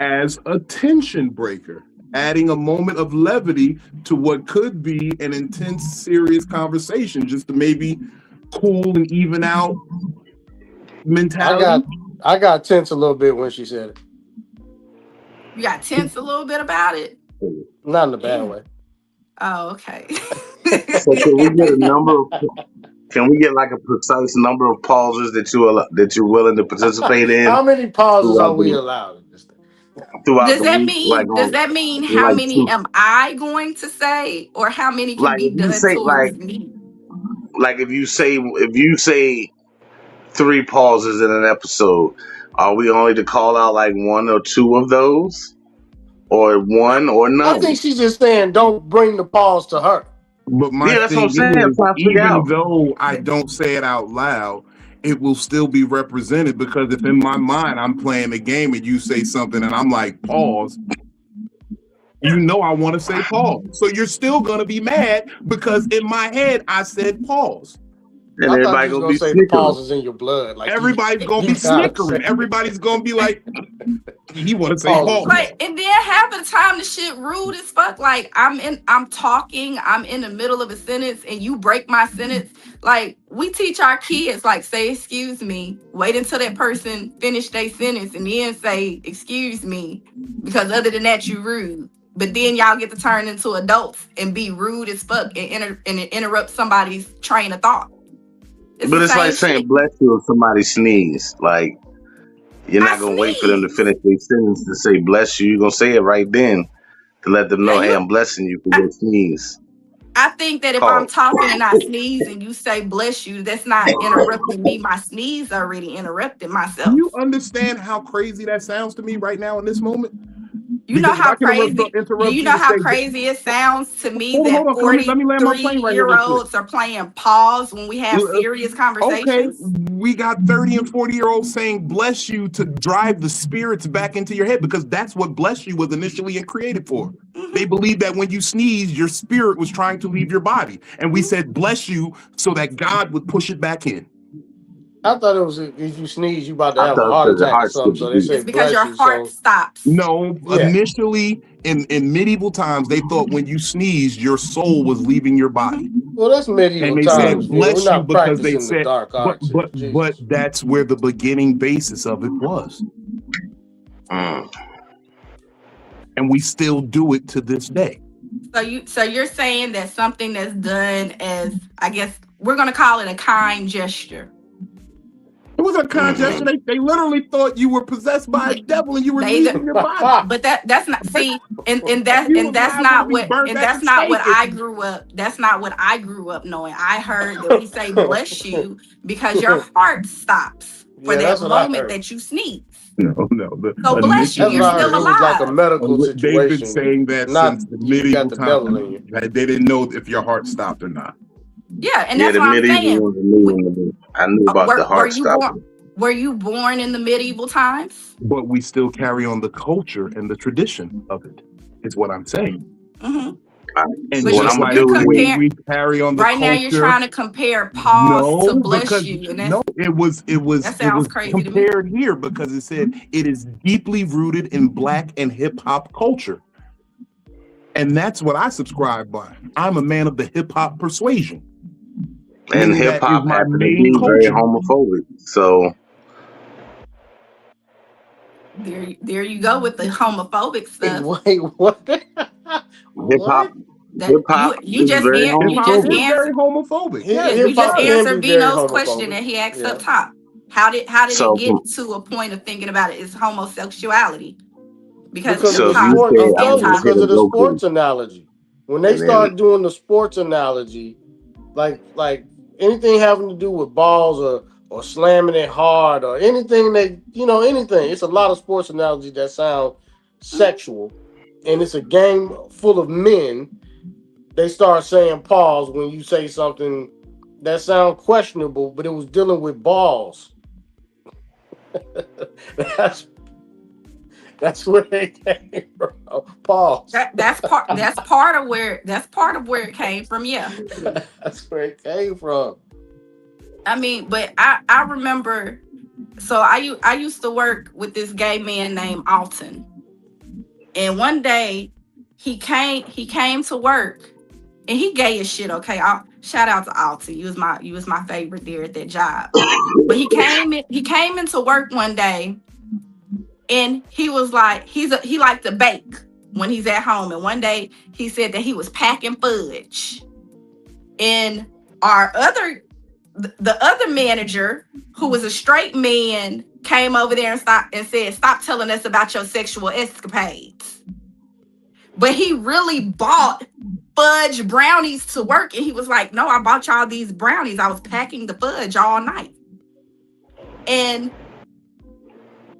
as a tension breaker, adding a moment of levity to what could be an intense, serious conversation, just to maybe cool and even out mentality. I got tense a little bit when she said it. you got tense a little bit about it. Not in a bad way. Oh, okay. So can we get a number of? Can we get like a precise number of pauses that you're willing to participate in How many pauses are throughout we the allowed in this thing? throughout Does the that week? mean how Like many two, am I going to say, or how many can like be if you done say towards me? if you say 3 pauses in an episode, are we only to call out like 1 or 2 of those, or one or I none? think she's just saying don't bring the pause to her. But my Yeah, that's what I'm thing saying. I'm is, trying to figure even out. though I don't say it out loud, it will still be represented, because if in my mind I'm playing a game and you say something and I'm like, pause, you know I want to say pause. So you're still going to be mad because in my head I said pause. And I thought everybody you was gonna gonna be say the snickering. pause is in your blood. Like Everybody's going to you be gotta snickering. say Everybody's going to be like, he want to say pause. pause. Like, and then half of the time the shit rude as fuck. Like, I'm talking, I'm in the middle of a sentence, and you break my sentence. Like, we teach our kids, like, say excuse me, wait until that person finish their sentence, and then say excuse me, because other than that you rude. But then y'all get to turn into adults and be rude as fuck and interrupt somebody's train of thought. It's But the it's like same saying shit. bless you if somebody sneeze. Like you're I not gonna wait for them to sneeze. finish their sentence to say bless you. You're gonna say it right then to let them Yeah, know, hey, I'm blessing you for your sneeze. I think that if I'm Pause. talking and I sneeze and you say bless you, that's not interrupting me. My sneeze already interrupted Do myself. you understand how crazy that sounds to me right now in this moment? You know Because if how I can crazy interrupt you you know to how say, crazy it sounds to me hold that on, let me land my plane right here real quick. 43-year-olds are playing pause when we have serious Okay, conversations. we got 30 and 40-year-olds saying bless you to drive the spirits back into your head, because that's what bless you was initially created for. They believed that when you sneezed, your spirit was trying to leave your body. And we said bless you so that God would push it back in. I thought it was if you sneeze, you about to I have a thought heart because your attack or heart something. skipped a So they beat. say It's because bless your you. heart So stops. No, yeah. initially in medieval times, they thought when you sneezed, your soul was leaving your body. Well, that's medieval And they times. said We're bless you not because they practicing the said, dark arts. but Jesus. that's where the beginning basis of it was. Mm. And we still do it to this day. So you're saying that something that's done as, I guess we're gonna call it a kind gesture. It was a kind gesture. They literally thought you were possessed by a devil and you were They leaving your body. But that's not, see, and You was that's liable to not be what, burnt and at that's the not stake. what I grew up. That's not what I grew up knowing. I heard that we say bless you because your heart stops for Yeah, that that's what I moment heard. that you sneeze. No. So bless you, That's you're what I Initially, heard. still It was like a alive. medical they've been situation. saying that Not since the you got medieval the devil in you. time. They didn't know if your heart stopped or not. Yeah, and Yeah, that's the what I'm medieval saying. ones I knew about the Were heart you born? stopping. Were you born in the medieval times? But we still carry on the culture and the tradition of it, is what I'm saying. Mm-hmm. And But What just I'm gonna like you're do the way is comparing we carry on the right now. You're culture, trying to compare pause to bless you, and no, it that sounds was crazy to me. compared here because it said it is deeply rooted in Black and hip hop culture. And that's what I subscribe by. I'm a man of the hip hop persuasion. and Meaning hip that is hop my happen to main be very culture. homophobic. So There you go with the homophobic stuff. Wait, what? hip hop What? That hip hop you is just very Hip you hop just is homophobic. very answered. homophobic. Yeah, Yes, you it Hip just hop does. can answered be very Vino's question homophobic. that he asked up Yeah. top. How did it So get to a point of thinking about it? It's homosexuality because Because of hip so the if you hop sport, is say I'm I telling you, want to anti. hit because a of the Goku, sports analogy. When they and then start doing the sports analogy, like anything having to do with balls or slamming it hard or anything that anything. It's a lot of sports analogy that sound Mhm. sexual. and it's a game full of men, they start saying pause when you say something that sounds questionable, but it was dealing with balls. That's where it came from. Pause. That's part of where it came from. Yeah. That's where it came from. I mean, but I remember. So I used to work with this gay man named Alton, and one day he came to work, and he gay as shit. Okay, shout out to Alton. You was my favorite there at that job. But he came into work one day, and he was like, he liked to bake when he's at home. And one day he said that he was packing fudge, and the other manager, who was a straight man, came over there and said, "Stop telling us about your sexual escapades." But he really bought fudge brownies to work, and he was like, "No, I bought y'all these brownies. I was packing the fudge all night." And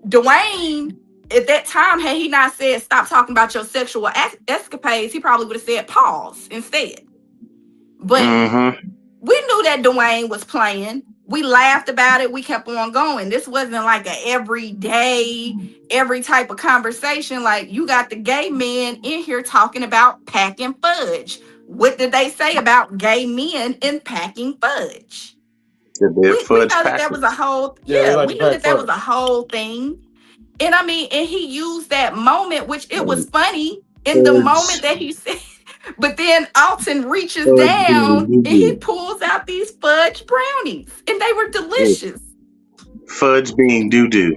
Dwayne, at that time, had he not said, "Stop talking about your sexual escapades," he probably would have said, "Pause," instead. But we knew that Dwayne was playing. We laughed about it. We kept on going. This wasn't like a every type of conversation. Like, you got the gay men in here talking about packing fudge. What did they say about gay men in packing fudge? We know that was a whole we knew that was a whole thing. And I mean, and he used that moment, which it was funny in the moment that he said. But then Alton reaches down and he pulls out these fudge brownies, and they were delicious. Fudge being doo-doo.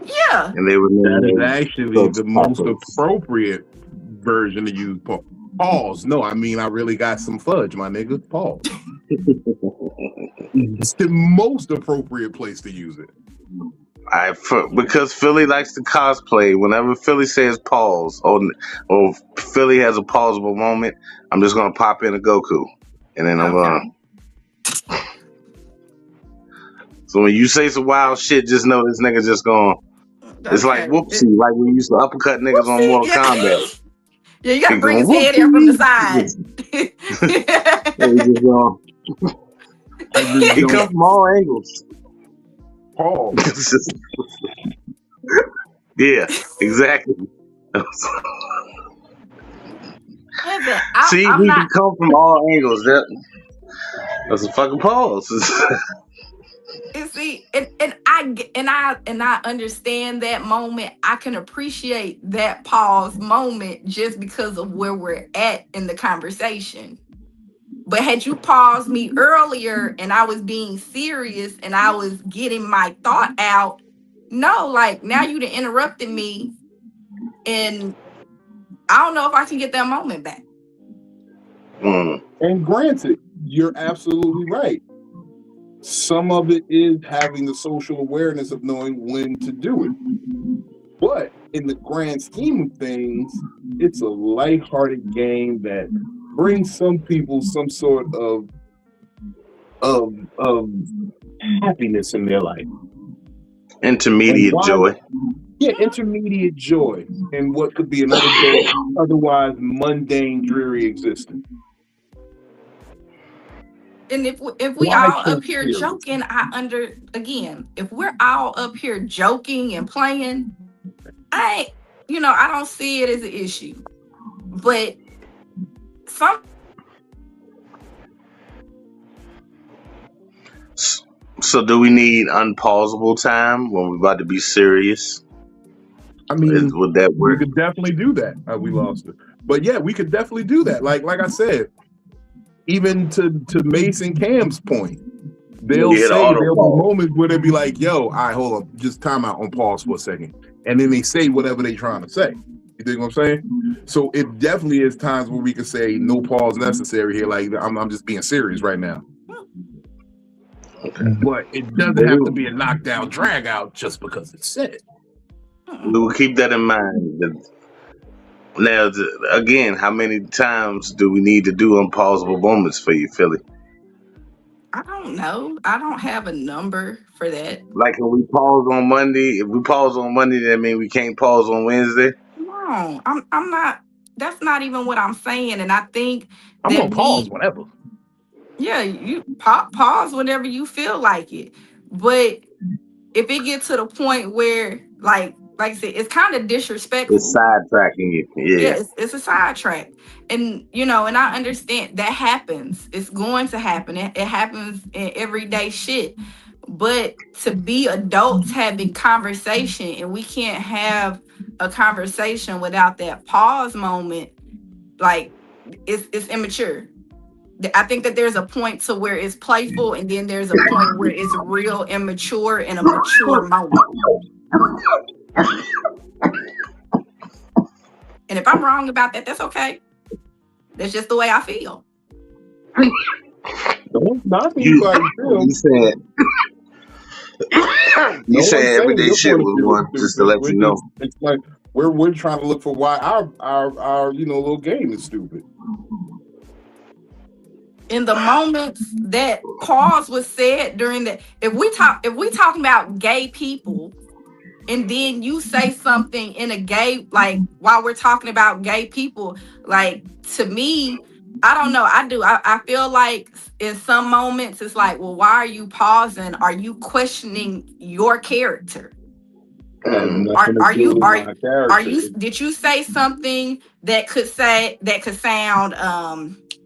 Yeah. And they were that is actually the most appropriate version to use. Pause. No, I mean, I really got some fudge, my nigga. Pause. It's the most appropriate place to use it. Because Philly likes to cosplay. Whenever Philly says pause or Philly has a pausable moment, I'm just gonna pop in a Goku, and then I'm gonna. So when you say some wild shit, just know this nigga just going. It's like whoopsie, like we used to uppercut niggas on Mortal Kombat. Yeah, you gotta bring his head in from the side. He comes from all angles. Pause. Yeah, exactly. See, we can come from all angles. That's a fucking pause. And see, and I understand that moment. I can appreciate that pause moment just because of where we're at in the conversation. But had you paused me earlier and I was being serious and I was getting my thought out, no, like, now you'd have interrupted me, and I don't know if I can get that moment back. And granted, you're absolutely right. Some of it is having the social awareness of knowing when to do it. But in the grand scheme of things, it's a lighthearted game that brings some people some sort of happiness in their life. Intermediate joy. Yeah, intermediate joy in what could be another day, otherwise mundane, dreary existence. And if we all up here joking, if we're all up here joking and playing, I don't see it as an issue. But So do we need unpausable time when we're about to be serious? I mean, would that work? We could definitely do that. We lost it. But yeah, we could definitely do that. Like I said, even to Mace and Cam's point, there'll be moments where they'll be like, yo, all right, hold on, just time out on pause for a second. And then they say whatever they're trying to say. You think what I'm saying? So it definitely is times where we can say no pause necessary here. Like, I'm just being serious right now. Okay. But it doesn't have to be a knockdown drag out just because it's said. We'll keep that in mind. Now, again, how many times do we need to do unpausable moments for you, Philly? I don't know. I don't have a number for that. Like, when we pause on Monday, if we pause on Monday, that means we can't pause on Wednesday? No, wrong. I'm not. That's not even what I'm saying. And I think I'm that gonna pause whenever. yeah, you pause whenever you feel like it. But if it gets to the point where, like I said, it's kind of It's disrespectful. sidetracking you. Yeah, Yeah. it's a sidetrack. And and I understand that happens. It's going to happen. It happens in everyday shit. But to be adults having conversation, and we can't have a conversation without that pause moment, like it's immature. I think that there's a point to where it's playful, and then there's a point where it's real immature and a mature moment. And if I'm wrong about that, that's okay. That's just the way I feel. Don't not You, how you feel. you said No one's saying everyday your shit point of was view one is just to stupid. let you know. It's like we're trying to look for why our little game is stupid. In the moments that pause was said during the, if we talking about gay people, and then you say something in a gay, like while we're talking about gay people, like, to me, I don't know, I feel like in some moments it's like, well, why are you pausing? Are you questioning your character? Has nothing to do with my character. Did you say something that could sound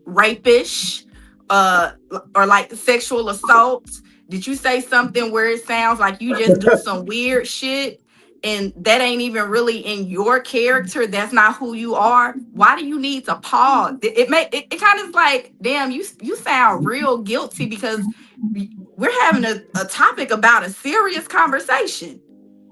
rapish, or like sexual assault? Did you say something where it sounds like you just do some weird shit, and that ain't even really in your character? That's not who you are. Why do you need to pause? It kind of like, damn, you sound real guilty because we're having a topic about a serious conversation.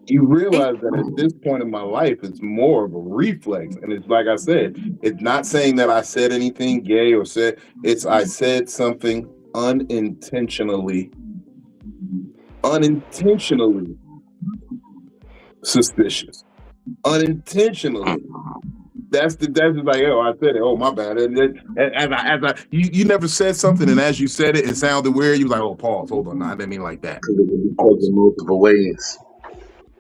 You realize that at this point in my life, it's more of a reflex. And it's like I said, it's not saying that I said anything gay or I said something unintentionally suspicious. Unintentionally. That's just like, oh, I said it. Oh, my bad. And you never said something, and as you said it, it sounded weird. You was like, oh, pause. Hold on. No, I didn't mean like that. Multiple ways.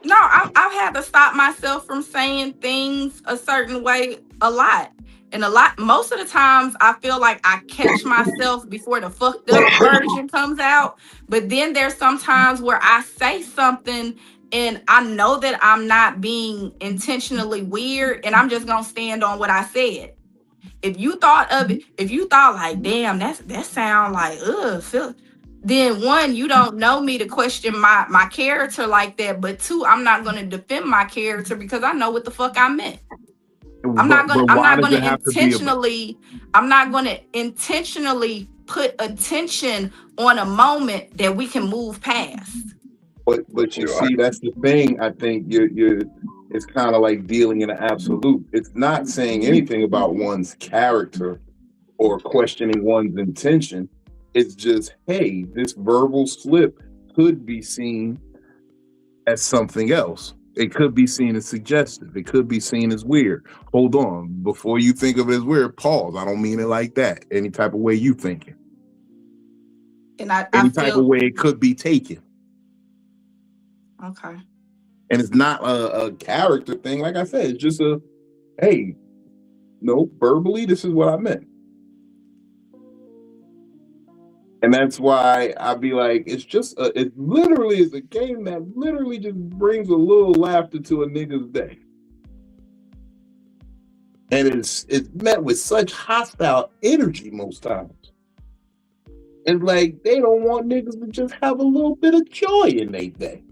No, I've had to stop myself from saying things a certain way a lot. And most of the times I feel like I catch myself before the fucked up version comes out. But then there's some times where I say something and I know that I'm not being intentionally weird, and I'm just gonna stand on what I said. If you thought like, damn, that sound like then one, you don't know me to question my character like that. But two, I'm not gonna defend my character because I know what the fuck I meant. I'm not gonna intentionally put attention on a moment that we can move past. But you see, that's the thing. I think you're it's kind of like dealing in an absolute. It's not saying anything about one's character or questioning one's intention. It's just, hey, this verbal slip could be seen as something else. It could be seen as suggestive. It could be seen as weird. Hold on. Before you think of it as weird, pause. I don't mean it like that. Any type of way you thinking. And any type of way it could be taken. Okay. And it's not a character thing. Like I said, it's just hey, no, verbally, this is what I meant. And that's why I'd be like, it literally is a game that literally just brings a little laughter to a nigga's day. And it's met with such hostile energy most times. It's like they don't want niggas to just have a little bit of joy in their day.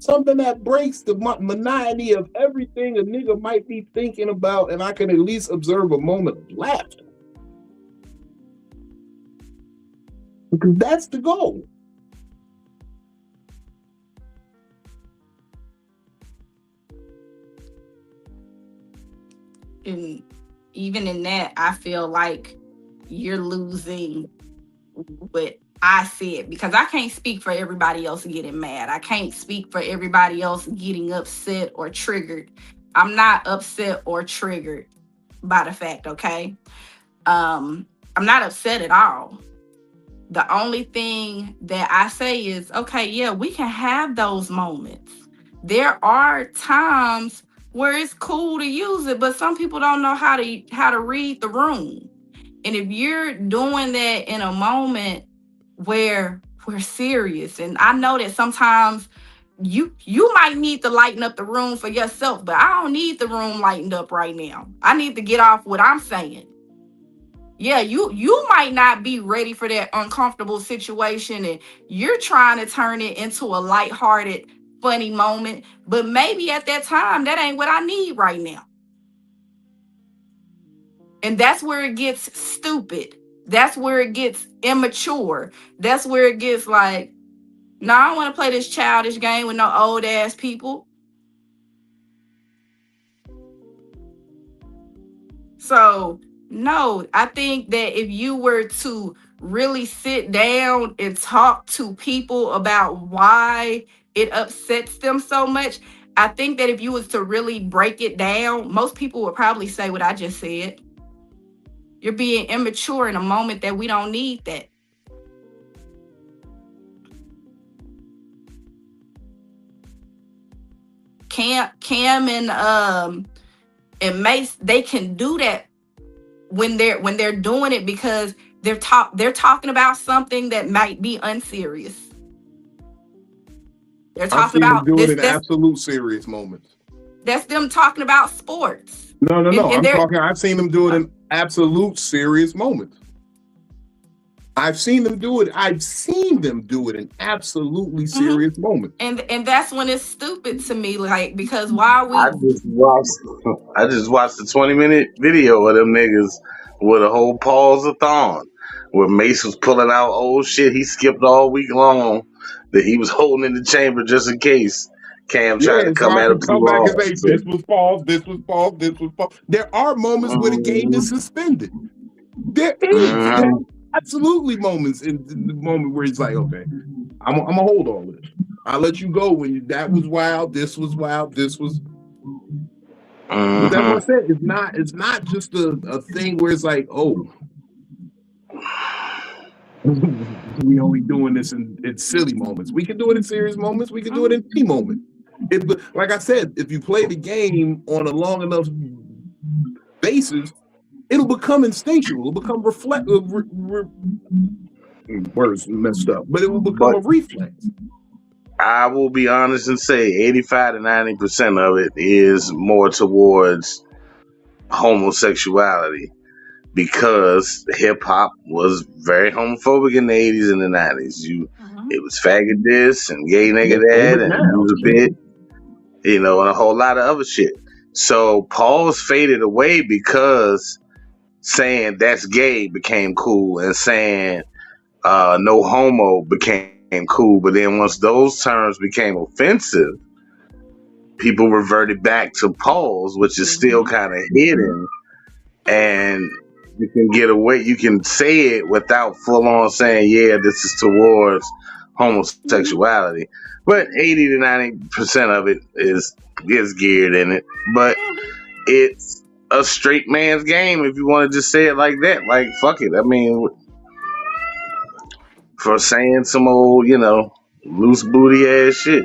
Something that breaks the monotony of everything a nigga might be thinking about, and I can at least observe a moment of laughter. Because that's the goal. And even in that, I feel like you're losing what I said, because I can't speak for everybody else getting mad. I can't speak for everybody else getting upset or triggered. I'm not upset or triggered by the fact, okay? I'm not upset at all. The only thing that I say is, okay, yeah, we can have those moments. There are times where it's cool to use it, but some people don't know how to read the room. And if you're doing that in a moment where we're serious, and I know that sometimes you might need to lighten up the room for yourself, but I don't need the room lightened up right now. I need to get off what I'm saying. Yeah, you might not be ready for that uncomfortable situation, and you're trying to turn it into a lighthearted, funny moment, but maybe at that time that ain't what I need right now. And that's where it gets stupid. That's where it gets immature. That's where it gets like, no, I don't want to play this childish game with no old ass people. So, no, I think that if you were to really sit down and talk to people about why it upsets them so much, I think that if you was to really break it down, most people would probably say what I just said. You're being immature in a moment that we don't need that. Cam and Mace, they can do that when they're doing it because they're talking about something that might be unserious. They're talking about them do it in absolute serious moments. That's them talking about sports. No. I've seen them do it in absolute serious moments. I've seen them do it in absolutely serious moments. And that's when it's stupid to me, like, because why we I just watched the 20-minute video of them niggas with a whole pause-a-thon where Mace was pulling out old shit he skipped all week long that he was holding in the chamber just in case Cam tried to come at him too back long. and say, this was pause. There are moments where the game is suspended. There is. There are absolutely moments in the moment where it's like, okay, I'm gonna hold all this. I'll let you go when that was wild, this was wild, this was. But that's what I said. It's not just a thing where it's like, oh, we only doing this in silly moments. We can do it in serious moments. We can do it in any moment. Like I said, if you play the game on a long enough basis, it'll become instinctual. It'll become words messed up, but it will become a reflex. I will be honest and say 85 to 90% of it is more towards homosexuality because hip hop was very homophobic in the 80s and the 90s. It was faggot this and gay nigga that and it was a bit, and a whole lot of other shit. So pause faded away because saying that's gay became cool and saying no homo became cool. But then once those terms became offensive, people reverted back to pause, which is still kind of hidden. And you can get away, you can say it without full on saying, yeah, this is towards homosexuality. But 80 to 90% of it is geared in it. But it's a straight man's game if you want to just say it like that. Like, fuck it. I mean, for saying some old, loose booty ass shit.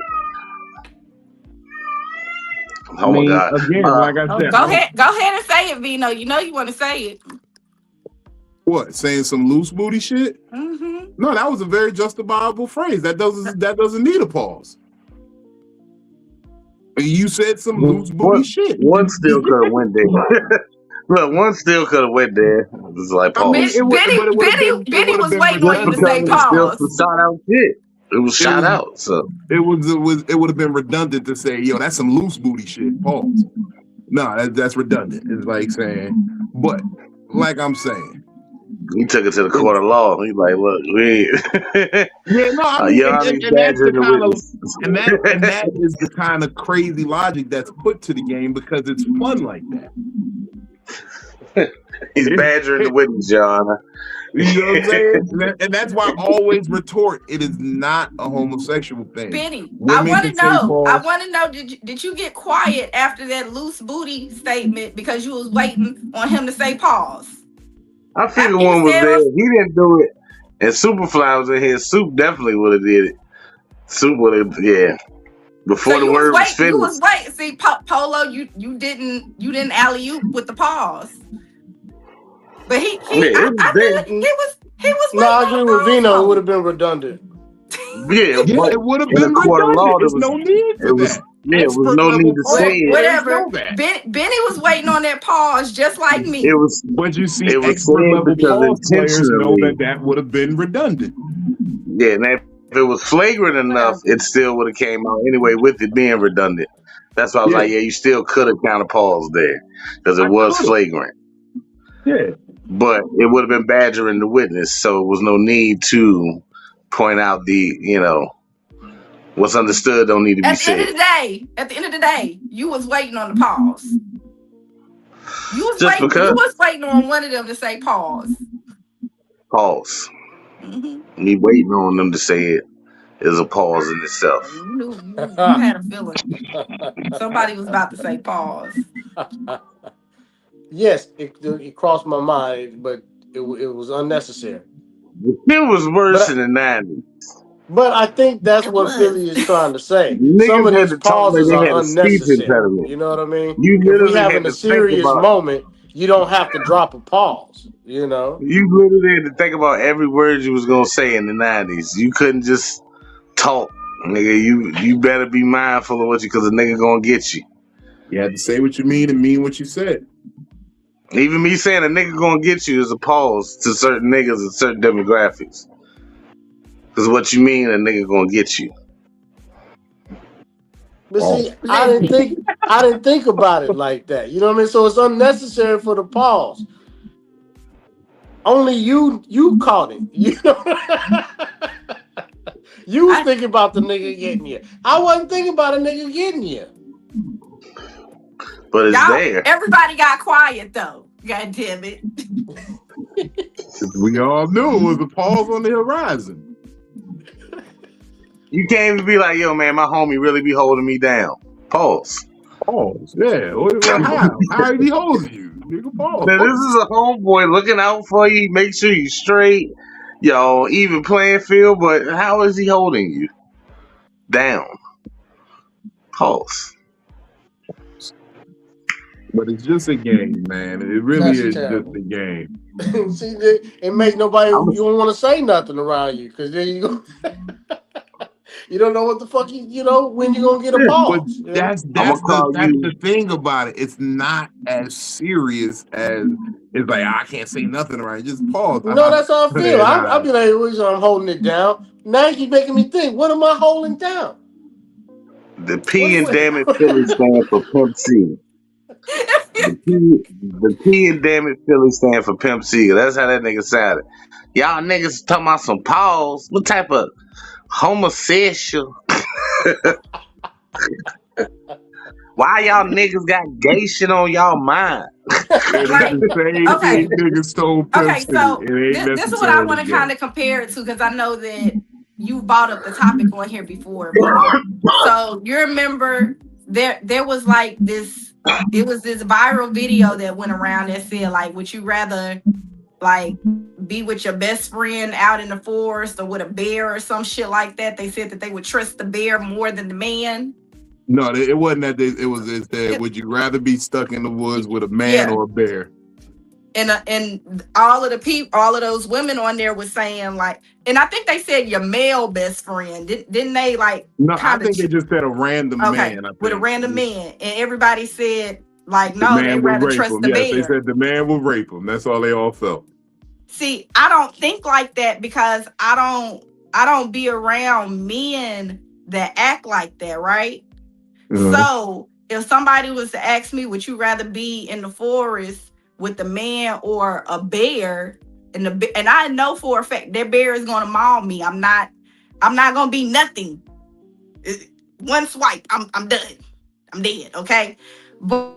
Oh my God. Again, like I said. Go ahead and say it, Vino. You know you want to say it. What? Saying some loose booty shit? No, that was a very justifiable phrase. That doesn't need a pause. You said some loose booty shit. One still could have went there. Look, one still could have went there. It was like pause. Benny was waiting on you to say pause. Shout out shit. It was shout out. So it would have been redundant to say, yo, that's some loose booty shit. Pause. No, that's redundant. It's like saying, but like I'm saying. He took it to the court of law. He's like, look, we yeah, no, I mean, and that is the kind of crazy logic that's put to the game because it's fun like that. He's badgering the witness, John. You know what I'm saying? And that's why I always retort, it is not a homosexual thing. Benny, I want to know, did you get quiet after that loose booty statement because you was waiting on him to say pause? I figured one was there. He didn't do it. And Superfly was in here. Soup definitely would have did it. Soup would have, yeah. Before the you was word was waiting. You was finished. waiting. See, Polo, you didn't alley oop with the pause. But Yeah, it was I there. knew he was No, I waiting on agree the with pause Vino. It would have moment. been redundant. Yeah, Yeah, but it would have in a been court of redundant. law, It's no need for that. it was Expert no need level to pause say it. players know Whatever. that. Benny was waiting on that pause just like It me. was But you see, it was expert said level because pause players know intentionally. that would have been redundant. Yeah, and if it was flagrant enough, Whatever. it still would have came out anyway with it being redundant. That's why I was Yeah, like, yeah, you still could have kind of paused there because it I was could have. flagrant, Yeah, but it would have been badgering the witness, so it was no need to point out what's understood don't need to be At the end said. of the day, you was waiting on the pause. Just You because was waiting on one of them to say pause. pause, Hmm. me waiting on them to say it is a pause in itself. You knew you had a feeling somebody was about to say pause. Yes, it crossed my mind, but it was unnecessary. It was worse But in the 90s. but I think that's It what was. Philly is trying to say. Some of Niggas had these to talk like pauses they are had a speech unnecessary. impediment. You know what I mean? You If we literally having had a to think serious about moment, you don't have to drop a pause. You know. You literally had to think about every word you was gonna say in the 90s. You couldn't just talk, nigga. You better be mindful of what you, cause a nigga gonna get you. you had to say what you mean and mean what you said. Even me saying a nigga gonna get you is a pause to certain niggas and certain demographics. Cause what you mean a nigga gonna get you. But Oh, see, Listen, I didn't think about it like that. You know what I mean? So it's unnecessary for the pause. Only you caught it. You know. You was I, thinking about the nigga getting you. I wasn't thinking about a nigga getting you. But it's there. everybody got quiet though. God damn it. 'cause we all knew it was a pause on the horizon. You can't even be like, yo, man, my homie really be holding me down. Pause. Pause. Yeah. Well, how? How he holding you? Nigga, Now this pause. is a homeboy looking out for you, make sure you straight, even playing field, but how is he holding you down? Pause. But it's just a game, man. It really That's is just terrible. a game. See, it make nobody. I'm You don't want to say nothing around you because then you go. You don't know what the fuck you know when you gonna get a But pause. You know? gonna call that's the you. thing about it. It's not as serious as it's like I can't say nothing around. Just pause. No, that's how I feel. And, I'll be like, I'm holding it down. Now you keep making me think. What am I holding down? The What? P and damn it Philly stand for Pimp C. The P and damn it Philly stand for Pimp C. That's how that nigga sounded. Y'all niggas talking about some pause. What type of homosexual? Why y'all niggas got gay shit on y'all mind? it's Like, the same okay. thing niggas told Pimp Okay, City. so It ain't this is what I want necessarily to gay. kind of compare it to because I know that you brought up the topic on here before, Vino. So you remember there was like this, it was this viral video that went around that said like, would you rather like be with your best friend out in the forest or with a bear or some shit like that? They said that they would trust the bear more than the man. No, it wasn't that. It said, would you rather be stuck in the woods with a man Yeah. or a bear? And all of the people, all of those women on there was saying like, and I think they said your male best friend, didn't they? Like, No, I kind of think they just said a random okay man. I with a think random man, and everybody said like, the no, they man would rather rape trust him. the Yes, they bear. said the man would rape him. That's all they all felt. See, I don't think like that because I don't be around men that act like that, right? So if somebody was to ask me, would you rather be in the forest with a man or a bear? And I know for a fact that bear is gonna maul me. I'm not gonna be nothing. One swipe, I'm done. I'm dead. Okay, but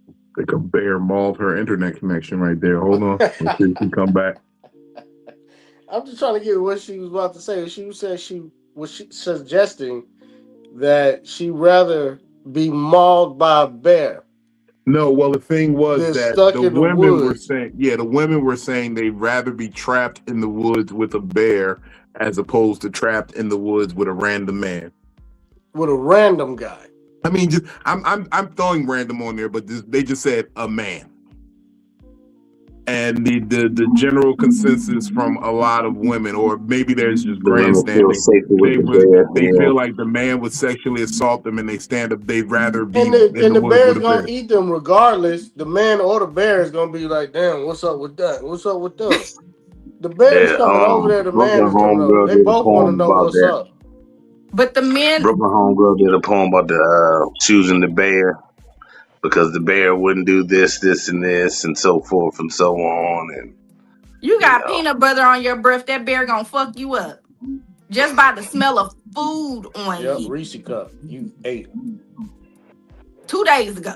I think a bear mauled her internet connection right there. Hold on, let's see if she come back. I'm just trying to get what she was about to say. She said she was suggesting that she rather be mauled by a bear. No, well, the thing was They're that stuck the in the women were woods saying, yeah, the women were saying they'd rather be trapped in the woods with a bear as opposed to trapped in the woods with a random man. with a random guy. I mean, just I'm throwing random on there, but they just said a man. And the general consensus from a lot of women, or maybe there's just The women feel grandstanding, safer with the bear. they Yeah. feel like the man would sexually assault them, and they stand up. They'd rather be And in the the woods with bear's a gonna bear. eat them regardless. The man or the bear is gonna be like, damn, what's up with that? What's up with them? The bear's Yeah. coming over there, the man Brooklyn is coming over. Homegirl They did a both wanna poem know about what's that. up. But the men, Brooklyn Homegirl did a poem about the choosing the bear because the bear wouldn't do this, this, and this, and so forth and so on. And you you got know, peanut butter on your breath, that bear gonna fuck you up. Just by the smell of food on Yep, you. Reese cup. You ate. 2 days ago.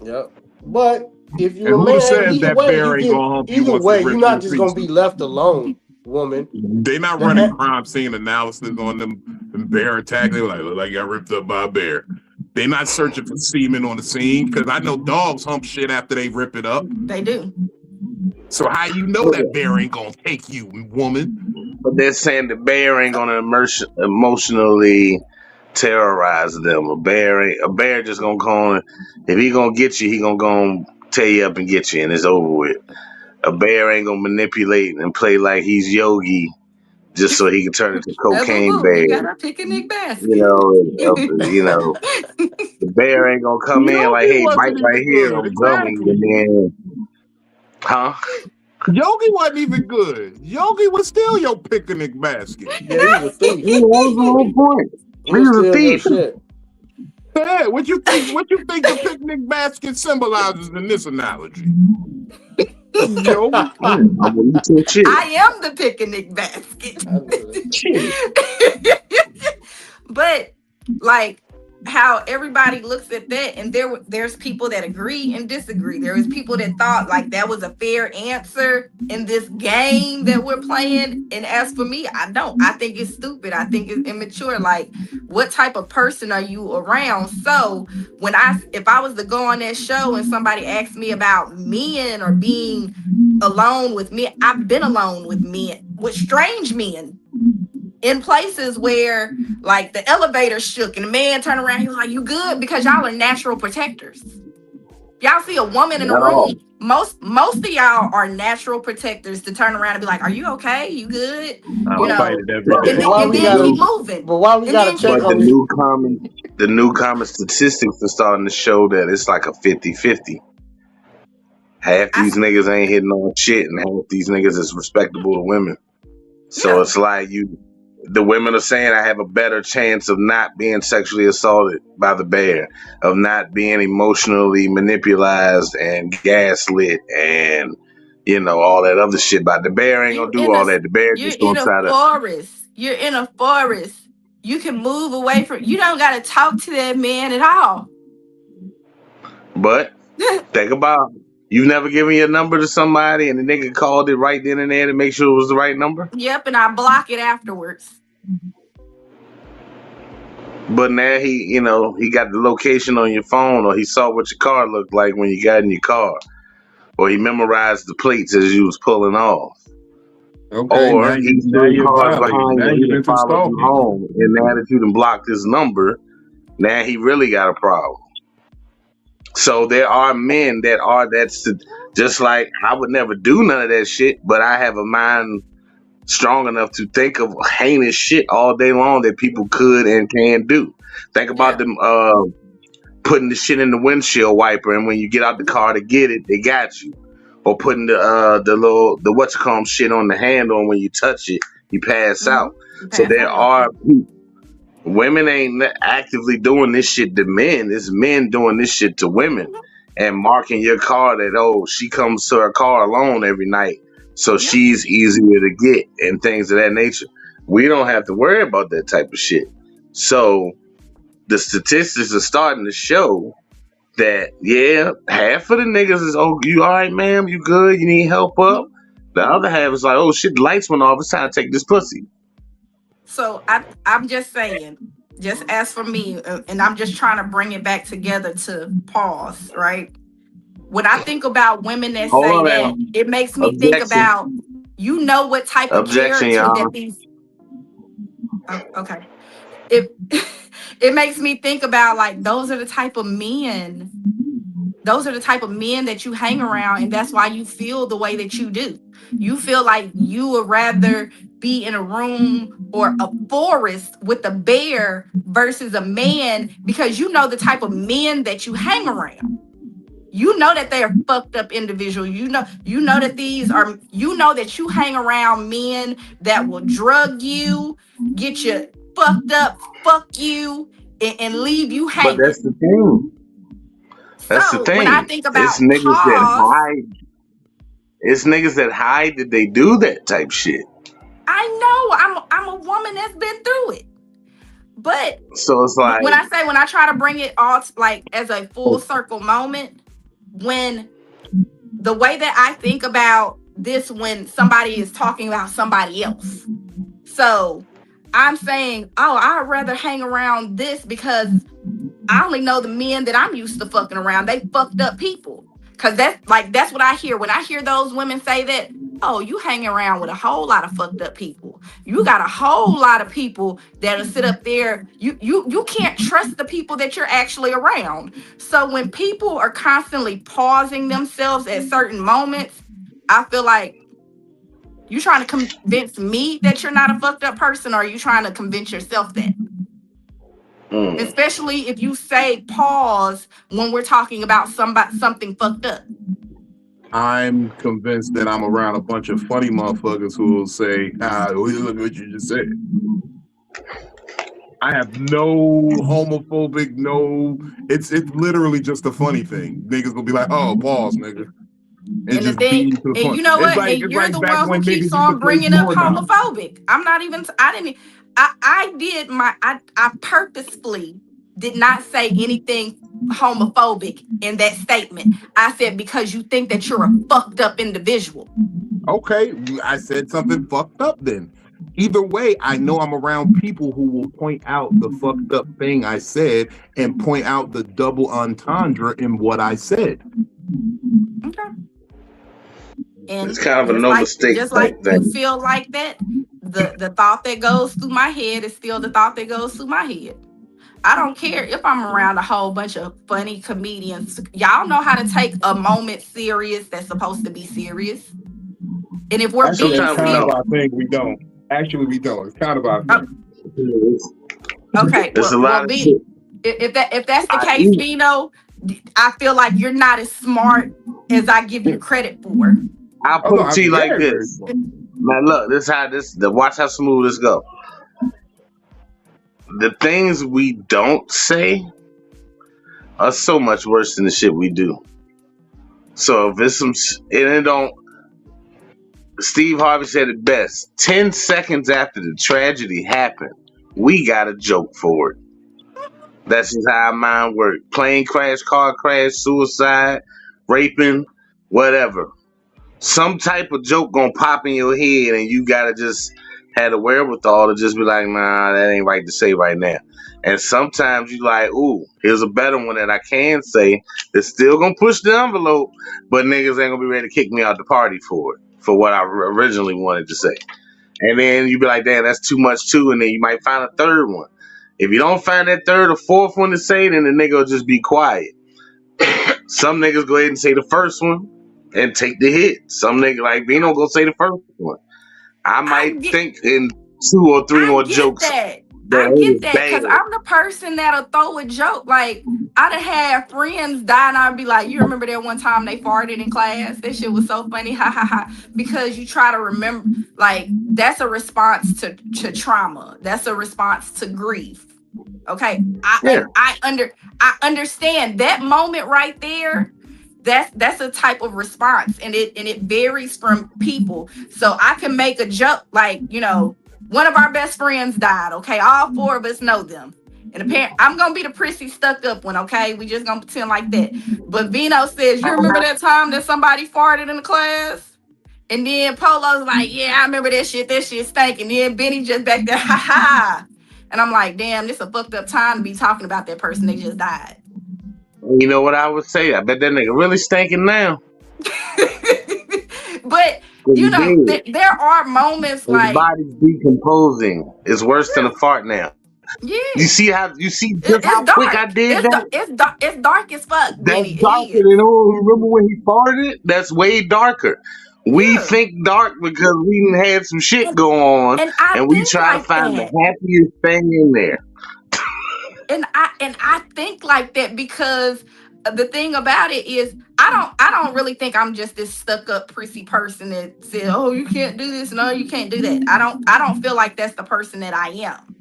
Yep. But if And you're a who man, says either that way, bear you ain't can gonna hump you either once it way, you're rips not your just gonna feet? be left alone, woman. They not running crime scene analysis on them bear attack. They were like, look like I got ripped up by a bear. They not searching for semen on the scene because I know dogs hump shit after they rip it up. They do. So how you know that bear ain't gonna take you, woman? but they're saying the bear ain't gonna emotionally terrorize them. A bear just gonna call. If he gonna get you, he gonna go and tear you up and get you, and it's over with. A bear ain't gonna manipulate and play like he's Yogi just so he can turn into cocaine Boo, bear. you got a picnic You basket. know, the bear ain't gonna come in like, Yogi hey, bite wasn't right even here, good. I'm gummy, Exactly. and then, huh? Yogi wasn't even good. Yogi was still your picnic basket. Yeah, he was a Yeah, thief. that was the whole point. He He'll was a steal your thief. shit. Yeah, what you think? What you think the picnic basket symbolizes in this analogy? Yogi. I'm gonna eat your shit. I am the picnic basket. I knew Shit. But like how everybody looks at that, and there's people that agree and disagree. There is people that thought like that was a fair answer in this game that we're playing. And as for me, I don't. I think it's stupid. I think it's immature. Like, what type of person are you around? So if I was to go on that show and somebody asked me about men or being alone with men, I've been alone with men, with strange men, in places where like the elevator shook and the man turned around, he was like, you good? Because y'all are natural protectors. Y'all see a woman in a Not all. room, most of y'all are natural protectors to turn around and be like, are you okay? You good? I'll You fight know, it every But day. and, But why and we then gotta keep moving. but why we And gotta then check keep the on these moving. new common statistics are starting to show that it's like a 50-50. Half I, these niggas ain't hitting on shit, and half these niggas is respectable to women. So yeah, it's like the women are saying I have a better chance of not being sexually assaulted by the bear, of not being emotionally manipulated and gaslit, and all that other shit. But the bear ain't gonna do all that. The bear you're just gonna in a try to. forest. You're in a forest. You can move away from, you don't gotta talk to that man at all. But think about you've never given your number to somebody and the nigga called it right then and there to make sure it was the right number. Yep, and I block it afterwards. But now he got the location on your phone, or he saw what your car looked like when you got in your car, or he memorized the plates as you was pulling off, Okay, or he's three you're cars violating. behind you Now and he you're done into followed you stalking. home. And now that you done blocked his number, now he really got a problem. So there are men that's just like I would never do none of that shit, but I have a mind strong enough to think of heinous shit all day long that people could and can do. Think about Yeah. them putting the shit in the windshield wiper, and when you get out the car to get it, they got you. Or putting the what's-it-called shit on the handle, and when you touch it, you pass out. So Pass there out. are women ain't actively doing this shit to men. It's men doing this shit to women and marking your car that she comes to her car alone every night, so Yep. she's easier to get and things of that nature. We don't have to worry about that type of shit. So the statistics are starting to show that half of the niggas is you all right, ma'am, you good, you need help up. The other half is like, oh shit, the lights went off, it's time to take this pussy. So I'm just saying, just as for me, and I'm just trying to bring it back together to pause, right? When I think about women that Hold say on, that, man. it makes me think Objection. about, what type of Objection, character y'all. that these. Oh, okay. It it makes me think about, like, those are the type of men. Those are the type of men that you hang around, and that's why you feel the way that you do. You feel like you would rather be in a room or a forest with a bear versus a man, because you know the type of men that you hang around. You know that they are fucked up individuals. You know that that you hang around men that will drug you, get you fucked up, fuck you, and leave you But that's hanging. the thing. That's the So when I thing. think It's about niggas that pause, hide. It's niggas that hide that they do that type shit. I know I'm a woman that's been through it. But So it's like, when I try to bring it all like as a full circle moment, when the way that I think about this, when somebody is talking about somebody else. So I'm saying, oh, I'd rather hang around this because I only know the men that I'm used to fucking around. They fucked up people. Cause that's what I hear. When I hear those women say that, oh, you hang around with a whole lot of fucked up people. You got a whole lot of people that'll sit up there. You can't trust the people that you're actually around. So when people are constantly pausing themselves at certain moments, I feel like you trying to convince me that you're not a fucked up person, or are you trying to convince yourself that? mm. Especially if you say pause when we're talking about something fucked up. I'm convinced that I'm around a bunch of funny motherfuckers who will say, look what you just said. I have no homophobic, it's literally just a funny thing. Niggas will be like, oh, pause, nigga. And And the just thing, beat into the and fun. you know It's what? like And it's you're like the back one who when keeps niggas used to on play bringing up doorknobs. homophobic. I didn't, I did I purposefully did not say anything homophobic in that statement. I said, because you think that you're a fucked up individual. Okay, I said something fucked up then. Either way, I know I'm around people who will point out the fucked up thing I said and point out the double entendre in what I said. Okay. It's And kind of a just no like mistake just type like you thing. feel like that, the thought that goes through my head is still the thought that goes through my head. I don't care if I'm around a whole bunch of funny comedians. Y'all know how to take a moment serious that's supposed to be serious. And if we're Actually, being that's Sometimes we kind of serious, don't. our thing. We don't. Actually, we don't. It's kind of our oh, thing. okay. There's a Well, lot of shit. if that's the I case, eat. Vino, I feel like you're not as smart as I give you credit for. I'll Oh put no, it to I'm you like very, very this. smart. Man, look, watch how smooth this go. The things we don't say are so much worse than the shit we do. So if it's and it don't, Steve Harvey said it best. 10 seconds after the tragedy happened, we got a joke for it. That's just how our mind works. Plane crash, car crash, suicide, raping, whatever. Some type of joke gonna pop in your head, and you gotta just have the wherewithal to just be like, nah, that ain't right to say right now. And sometimes you like, ooh, here's a better one that I can say that's still gonna push the envelope, but niggas ain't gonna be ready to kick me out the party for it, for what I originally wanted to say. And then you be like, damn, that's too much too, and then you might find a third one. If you don't find that third or fourth one to say, then the nigga will just be quiet. Some niggas go ahead and say the first one and take the hit. Some nigga like Vino go say the first one. I I might get think in 2 or 3 I more get jokes that. that I ain't get as that bad. because I'm the person that'll throw a joke. Like, I done had friends die and I'd be like, you remember that one time they farted in class? That shit was so funny. Ha ha ha. Because you try to remember, like, that's a response to trauma. That's a response to grief. Okay. Yeah. I understand that moment right there. That's a type of response, and it varies from people. So I can make a joke like, one of our best friends died. Okay, all four of us know them. And apparently, I'm gonna be the prissy stuck up one. Okay, we just gonna pretend like that. But Vino says, "You remember that time that somebody farted in the class?" And then Polo's like, "Yeah, I remember that shit. That shit stank." And then Benny just back there, ha ha. And I'm like, damn, this a fucked up time to be talking about that person. They just died. You know what I would say? I bet that nigga really stinking now. But, you know, there are moments his like... body's decomposing. It's worse than a fart now. Yeah. You see how it's quick I did that? It's dark as fuck. That's darker than remember when he farted? That's way darker. We think dark because we had some shit go on, and we try to find the happiest thing in there. And I think like that because the thing about it is I don't really think I'm just this stuck up prissy person that says, oh, you can't do this, no, you can't do that. I don't feel like that's the person that I am.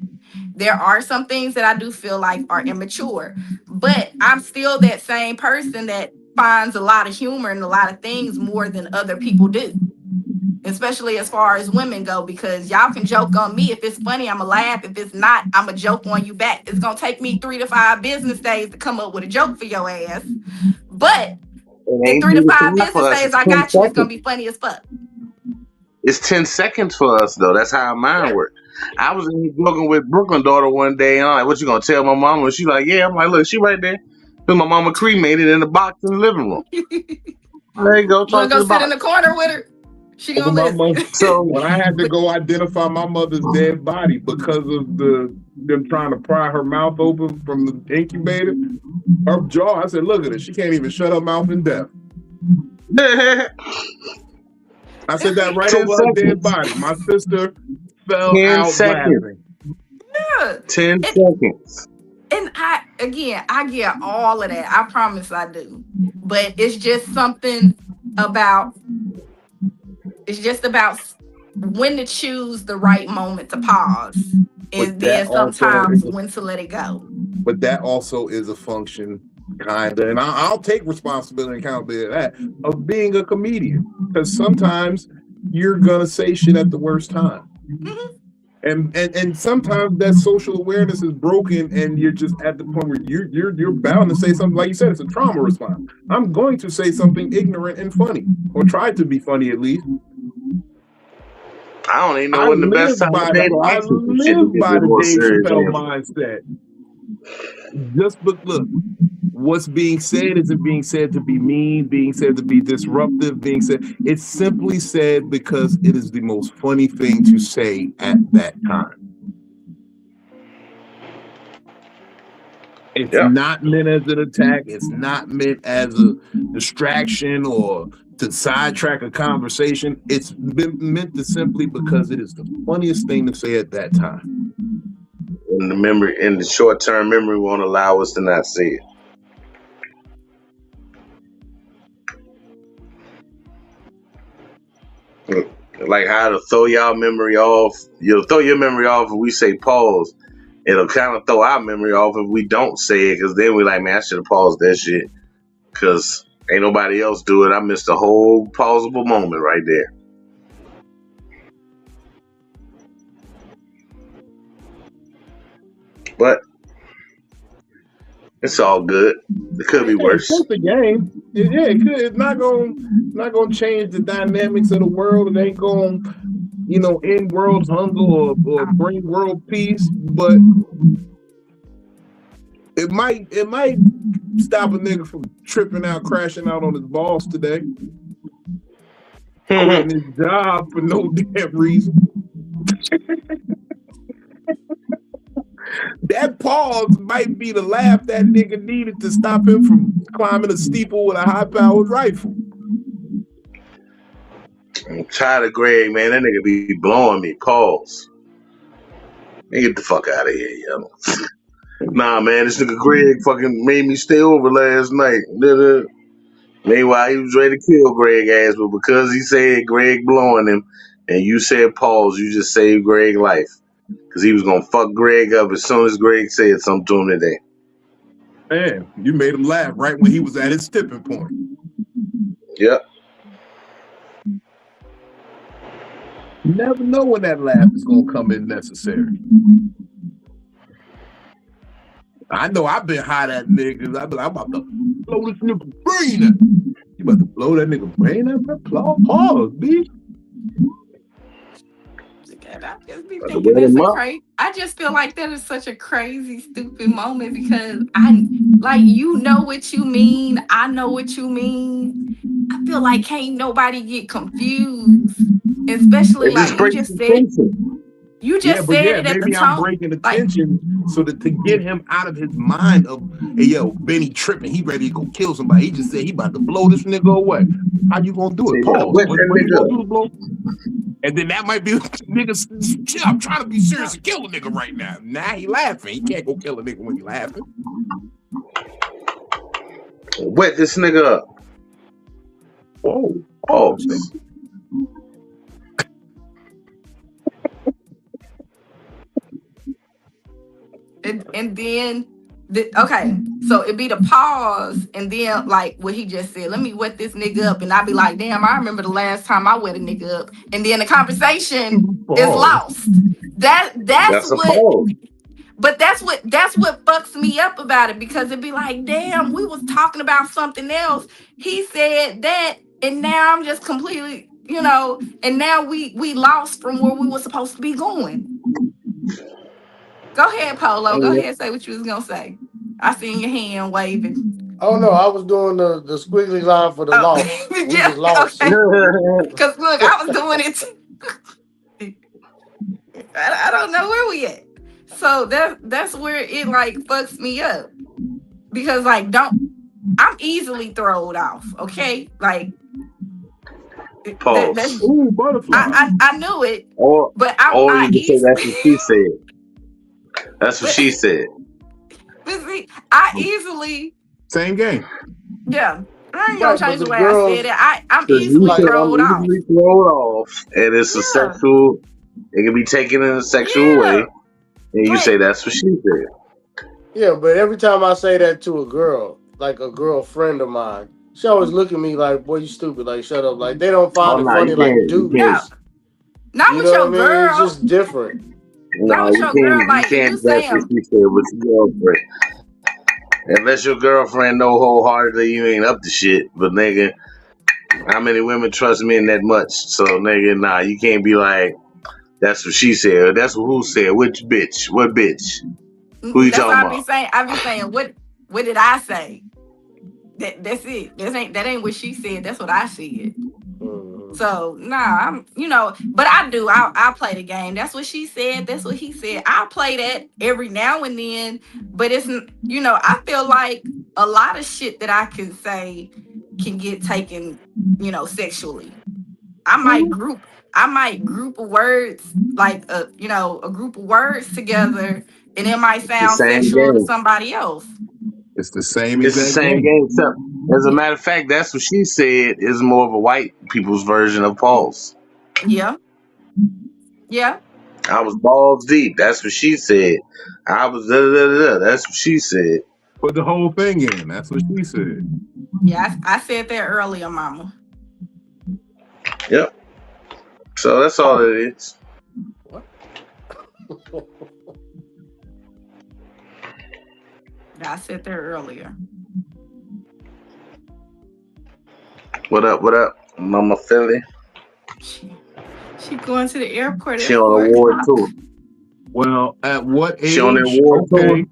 There are some things that I do feel like are immature, but I'm still that same person that finds a lot of humor in a lot of things more than other people do. Especially as far as women go, because y'all can joke on me. If it's funny, I'ma laugh. If it's not, I'ma joke on you back. It's gonna take me 3 to 5 business days to come up with a joke for your ass. But in 3 to 5 business days, I got you. It's gonna be funny as fuck. It's 10 seconds for us though. That's how mine works. I was in here joking with Brooklyn daughter one day, and I'm like, what you gonna tell my mama? And she's like, yeah. I'm like, look, she right there. Because my mama cremated in the box in the living room. There you go. You wanna go sit in the corner with her? She gonna listen. So when I had to go identify my mother's dead body because of them trying to pry her mouth open from the incubator, her jaw, I said, look at her. She can't even shut her mouth in death. I said that right over her dead body. My sister fell out laughing. Yeah. 10 seconds. And I get all of that. I promise I do. But it's just something about, it's just about when to choose the right moment to pause. And then sometimes when to let it go. But that also is a function, kind of, and I'll take responsibility and accountability of that, of being a comedian. Because sometimes you're going to say shit at the worst time. Mm-hmm. And sometimes that social awareness is broken, and you're just at the point where you're bound to say something. Like you said, it's a trauma response. I'm going to say something ignorant and funny, or try to be funny at least. I don't even know when the best time of day to I live by the Dave Chappelle mindset. Just look, what's being said isn't being said to be mean, being said to be disruptive, being said. It's simply said because it is the most funny thing to say at that time. It's not meant as an attack. It's not meant as a distraction or to sidetrack a conversation. It's meant to simply because it is the funniest thing to say at that time. And the short-term memory won't allow us to not say it. Like how to throw y'all memory off. You'll throw your memory off if we say pause. It'll kind of throw our memory off if we don't say it, because then we're like, man, I should have paused that shit. Because ain't nobody else do it. I missed a whole pausable moment right there. But it's all good. It could be worse. It's the game. Yeah, it could. It's not gonna change the dynamics of the world. It ain't gonna, end world hunger or bring world peace. But it might stop a nigga from tripping out, crashing out on his boss today, quitting his job for no damn reason. That pause might be the laugh that nigga needed to stop him from climbing a steeple with a high-powered rifle. I'm tired of Greg, man. That nigga be blowing me. Pause. Man, get the fuck out of here, yo. Nah, man, this nigga Greg fucking made me stay over last night. Meanwhile, he was ready to kill Greg ass, but because he said Greg blowing him and you said pause, you just saved Greg's life. Because he was going to fuck Greg up as soon as Greg said something to him today. Man, you made him laugh right when he was at his tipping point. Yep. You never know when that laugh is going to come in necessary. I know I've been hot at niggas. I'm about to blow this nigga brain out. You about to blow that nigga brain out? Pause, bitch. And I just be Got to thinking wet that's him a up. crazy. I just feel like that is such a crazy, stupid moment because I like you know what you mean. I know what you mean. I feel like can't nobody get confused, especially It just like you breaks just the said. tension. You Yeah, just but said yeah, it at the maybe I'm tone. breaking the Like tension so that to get him out of his mind of, hey, yo, Benny tripping, he ready to go kill somebody. He just said he about to blow this nigga away. How you gonna do Say, it? yeah, Pause. wet What that you nigga gonna up. do to blow? And then that might be nigga. Shit, I'm trying to be serious and kill a nigga right now. Now he laughing. He can't go kill a nigga when he laughing. Wet this nigga up. Oh, Pause. and then okay, so it'd be the pause, and then like what he just said, let me wet this nigga up, and I'd be like, damn, I remember the last time I wet a nigga up, and then the conversation is pause. lost. That's That's a what, pause. but that's what fucks me up about it, because it'd be like, damn, we was talking about something else. He said that, and now I'm just completely, and now we lost from where we were supposed to be going. Go ahead, Polo. Go ahead, say what you was gonna say. I seen your hand waving. Oh no, I was doing the squiggly line for the Oh, loss. We yeah, was lost. okay. Because look, I was doing it too. I don't know where we at. So that's where it like fucks me up, because like I'm easily thrown off. Okay, like that's Pause. Ooh, butterfly. I knew it, Or but you I can say easily. that's what she said. That's what she said. But see, I easily. Same game. Yeah, I ain't gonna Right, but change the the way I said girls it. I'm Because you easily said like I'm thrown off. easily thrown off, and it's a Yeah, sexual. It can be taken in a sexual way, yeah. and you But say that's what she said. yeah, but every time I say that to a girl, like a girlfriend of mine, she always look at me like, "Boy, you stupid!" Like, shut up! Like they don't Oh find it no, you funny like can't. You can't. no, dudes. not You with know your what I mean? It's girl. just different. Not No, with you your girl. can't. You Like can't. you That's what saying, she said with your girlfriend. Unless your girlfriend know wholeheartedly you ain't up to shit. But nigga, how many women trust men that much? So nigga, nah, you can't be like, that's what she said. Or that's what who said. Which bitch? What bitch? Who you that's what talking I be about? saying. I be saying, what did I say? That's it. That ain't what she said. That's what I said. Mhm. So nah, but I do. I play the game. That's what she said. That's what he said. I play that every now and then, but I feel like a lot of shit that I can say can get taken, sexually. I might group of words, like a group of words together, and it might The sound same sexual to game. somebody else. It's the same It's the exact same game. game. So, as a matter of fact, that's what she said is more of a white people's version of pause. Yeah, yeah. I was balls deep. That's what she said. I was da da da da. That's what she said. Put the whole thing in. That's what she said. Yeah, I said that earlier, Mama. Yep. So that's all it is. What? I said that earlier. What up? What up, Mama Philly? She going to the airport She at on the 4 o'clock. tour. Well, at what She on that age? war tour. Okay.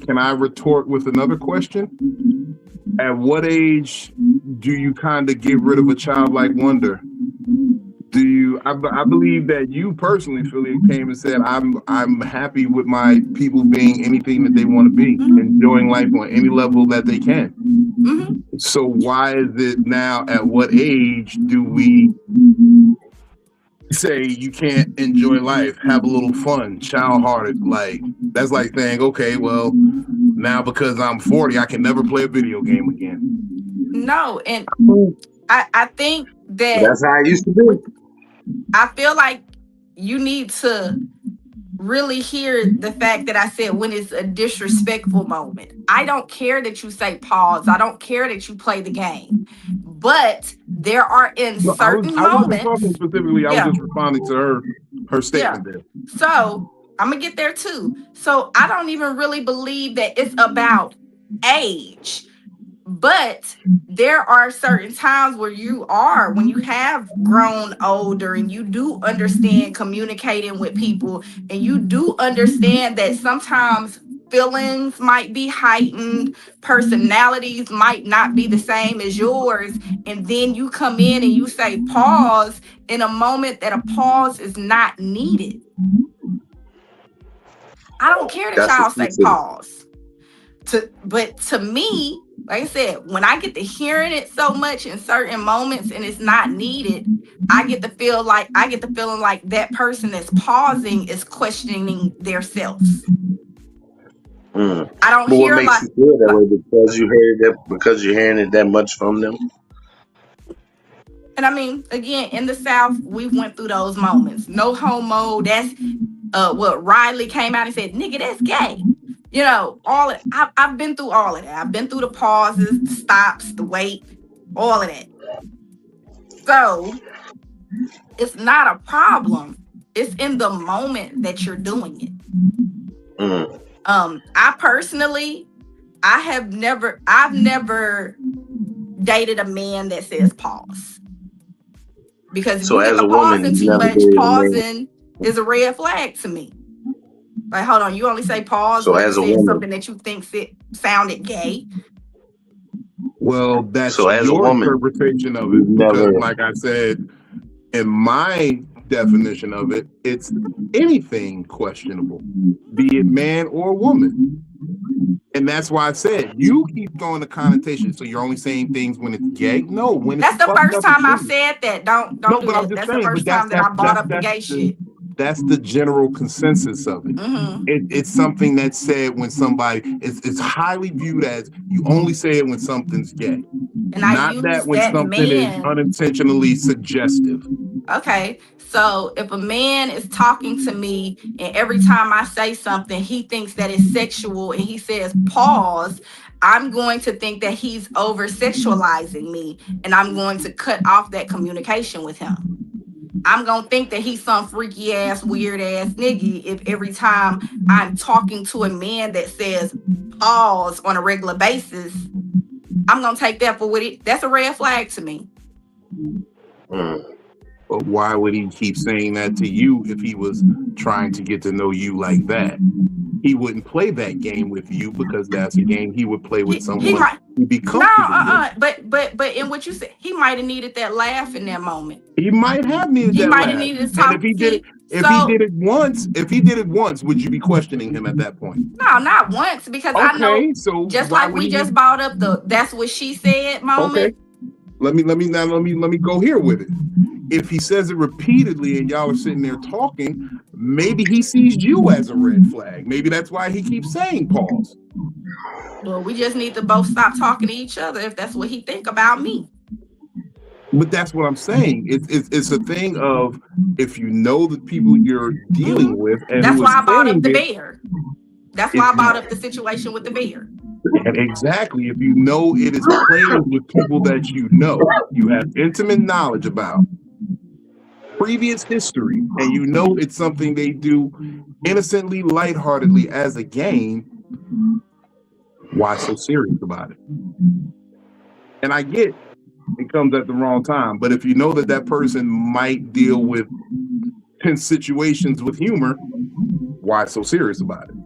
Can I retort with another question? At what age do you kind of get rid of a childlike wonder? Do you? I believe that you personally, Philly, came and said, I'm happy with my people being anything that they want to be, enjoying life on any level that they can. Mm-hmm. So why is it now? At what age do we say you can't enjoy life, have a little fun, child-hearted? Like that's like saying, okay, well, now because I'm 40, I can never play a video game again. No, and I think that That's how it used to be. I feel like you need to really hear the fact that I said when it's a disrespectful moment. I don't care that you say pause. I don't care that you play the game. But there are in No, certain I wasn't talking moments. specifically. I was Yeah. just responding to her Yeah. statement there. So I'm gonna get there too. So I don't even really believe that it's about age, But there are certain times where when you have grown older and you do understand communicating with people, and you do understand that sometimes feelings might be heightened, personalities might not be the same as yours, and then you come in and you say pause in a moment that a pause is not needed. I don't care that That's y'all what you say said. pause. But to me, like I said, when I get to hearing it so much in certain moments and it's not needed, I get the feeling like that person that's pausing is questioning their selves. Mm. I don't But what hear makes you feel that way? Because you're hearing it that much from them. and I mean, again, in the South, we went through those moments. No homo. That's what Riley came out and said, nigga, that's gay. You know, I've been through all of that. I've been through the pauses, the stops, the wait, all of that. So it's not a problem. It's in the moment that you're doing it. Mm. I personally, I've never dated a man that says pause. Because if So you get as the a woman, pausing you too never much, dated a man. pausing is a red flag to me. Like, hold on, you only say pause So when you as a said woman, something that you think sounded gay. Well, that's so as a your woman, interpretation of you've it, because, never. like I said, in my definition of it, it's anything questionable, be it man or woman. And that's why I said you keep throwing the connotation. So you're only saying things when it's gay? No, when it's That's the fucked first up and time I shitty. said that. Don't No, do but I'm that. just That's the saying. But first time that I brought up the gay shit. that's the general consensus of it. Mm-hmm. It's something that's said when somebody it's highly viewed as you only say it when something's gay, And I not that use when that something is man. unintentionally suggestive. Okay, so if a man is talking to me and every time I say something, he thinks that it's sexual and he says pause, I'm going to think that he's over sexualizing me and I'm going to cut off that communication with him. I'm going to think that he's some freaky ass, weird ass nigga if every time I'm talking to a man that says pause on a regular basis, I'm going to take that for what it. That's a red flag to me. Mm. But why would he keep saying that to you if he was trying to get to know you like that? He wouldn't play that game with you because that's a game he would play with He someone might. he'd be No, comfortable with. but in what you said, he might have needed that laugh in that moment. He might have needed He that might have laugh. needed to And talk. if he did it once, would you be questioning him at that point? No, not once, because I know, Okay, so just why like would we he just need? brought up the "that's what she said" moment. Okay, let me go here with it. If he says it repeatedly and y'all are sitting there talking, maybe he sees you as a red flag. Maybe that's why he keeps saying pause. Well, we just need to both stop talking to each other if that's what he think about me. But that's what I'm saying. It's a thing of if you know the people you're dealing with, and That's who why is I brought up saying the it. bear. That's why I brought up the situation with the bear. And exactly, if you know it is playing with people that you have intimate knowledge about, previous history, and you know it's something they do innocently, lightheartedly as a game, why so serious about it? And I get it comes at the wrong time, but if you know that person might deal with tense situations with humor, why so serious about it?